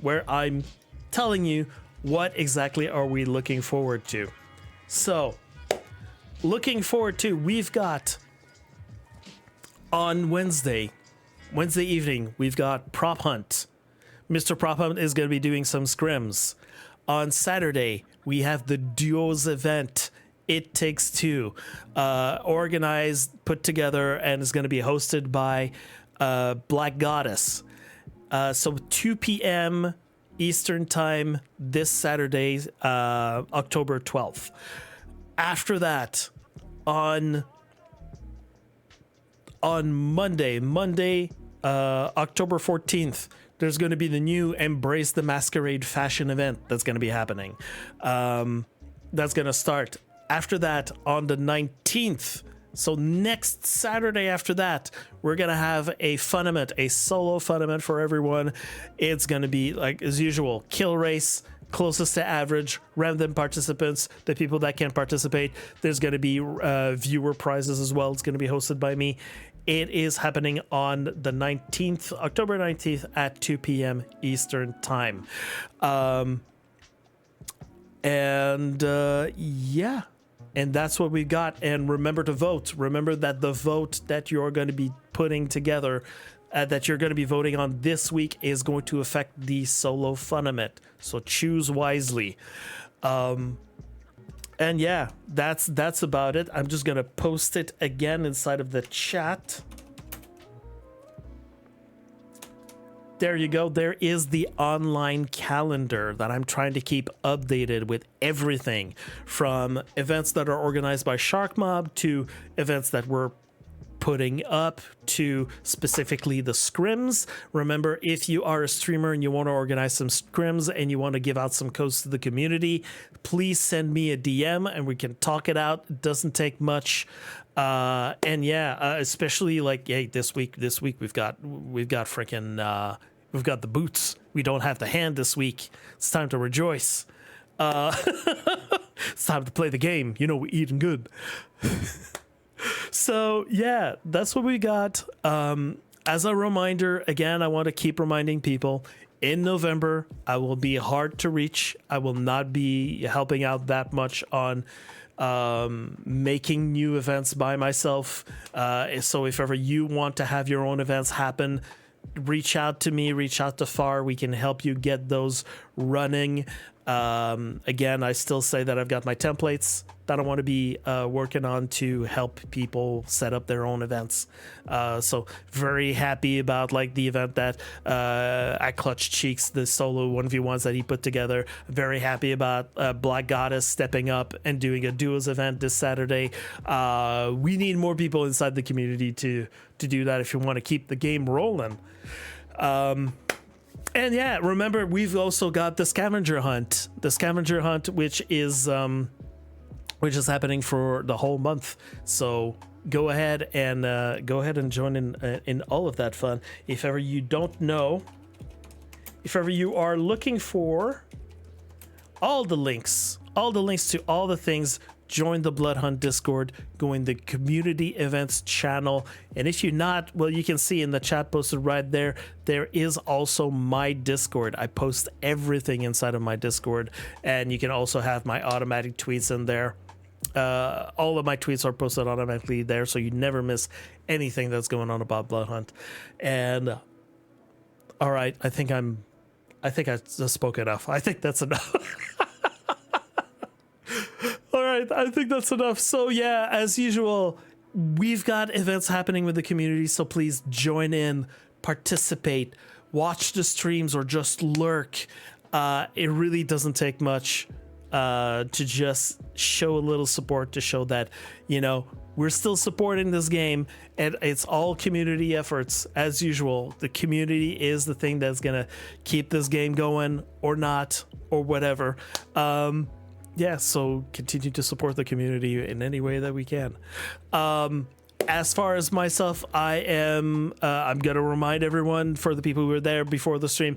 where I'm telling you what exactly are we looking forward to. So looking forward to, we've got on Wednesday evening, we've got Prop Hunt. Mr. Prop Hunt is going to be doing some scrims. On Saturday, we have the Duos event, It Takes Two, organized, put together, and is going to be hosted by Black Goddess. So 2 p.m. Eastern Time this Saturday, October 12th. After that, on Monday, October 14th, there's going to be the new Embrace the Masquerade fashion event that's going to be happening. That's going to start. After that, on the 19th, so next Saturday after that, we're going to have a FUNament, a solo FUNament for everyone. It's going to be, like as usual, kill race, closest to average, random participants, the people that can't participate. There's going to be viewer prizes as well. It's going to be hosted by me. It is happening on the 19th, October 19th at 2 p.m. Eastern Time. Yeah. And that's what we've got. And remember to vote. Remember that the vote that you're going to be putting together, that you're going to be voting on this week, is going to affect the solo FUNament. So choose wisely. And yeah, that's about it. I'm just going to post it again inside of the chat. There you go. There is the online calendar that I'm trying to keep updated with everything from events that are organized by Sharkmob to events that we're putting up to specifically the scrims. Remember, if you are a streamer and you want to organize some scrims and you want to give out some codes to the community, please send me a DM and we can talk it out. It doesn't take much. And yeah, especially like, hey, this week we've got freaking we've got the boots. We don't have the hand this week. It's time to rejoice. It's time to play the game. You know, we're eating good. So yeah, that's what we got. As a reminder, again, I want to keep reminding people, in November I will be hard to reach. I will not be helping out that much on making new events by myself. So if ever you want to have your own events happen, reach out to me, reach out to FAR. We can help you get those running. Again, I still say that I've got my templates that I want to be working on to help people set up their own events. So very happy about like the event that iClutchCheeks, the solo 1v1s that he put together. Very happy about Black Goddess stepping up and doing a duos event this Saturday. We need more people inside the community to do that if you want to keep the game rolling. And yeah, remember, we've also got the Scavenger Hunt. The Scavenger Hunt, which is happening for the whole month. So go ahead and join in all of that fun. If ever you don't know, if ever you are looking for all the links to all the things, join the Bloodhunt Discord, go in the community events channel. And if you're not, well, you can see in the chat posted right there, there is also my Discord. I post everything inside of my Discord, and you can also have my automatic tweets in there. All of my tweets are posted automatically there, so you never miss anything that's going on about Bloodhunt. And all right, I think I just spoke enough. I think that's enough. All right, I think that's enough. So yeah, as usual, we've got events happening with the community, so please join in, participate, watch the streams, or just lurk. It really doesn't take much to just show a little support, to show that, you know, we're still supporting this game, and it's all community efforts. As usual, the community is the thing that's gonna keep this game going, or not, or whatever. Yeah, so continue to support the community in any way that we can. As far as myself, I'm gonna remind everyone, for the people who were there before the stream,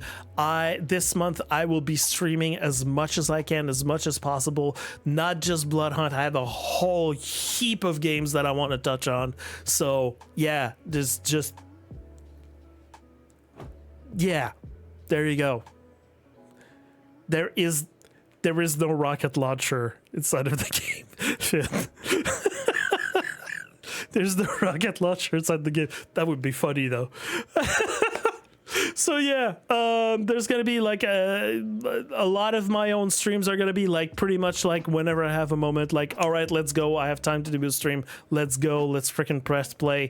this month I will be streaming as much as I can, as much as possible. Not just Bloodhunt. I have a whole heap of games that I want to touch on. So yeah, yeah, there you go. There is no rocket launcher inside of the game. There's no rocket launcher inside the game. That would be funny though. So yeah, there's gonna be like a lot of my own streams are gonna be like pretty much like whenever I have a moment, like, all right, let's go. I have time to do a stream. Let's go. Let's freaking press play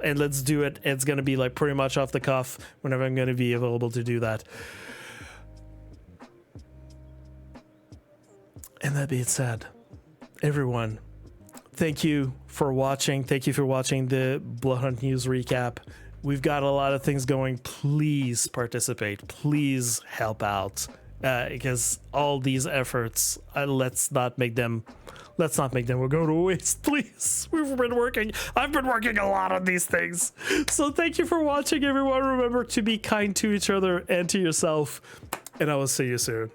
and let's do it. It's gonna be like pretty much off the cuff whenever I'm gonna be available to do that. And that being said, everyone, thank you for watching. Thank you for watching the Bloodhunt News Recap. We've got a lot of things going. Please participate. Please help out, because all these efforts, let's not make them go to waste, please. I've been working a lot on these things. So thank you for watching, everyone. Remember to be kind to each other and to yourself, and I will see you soon.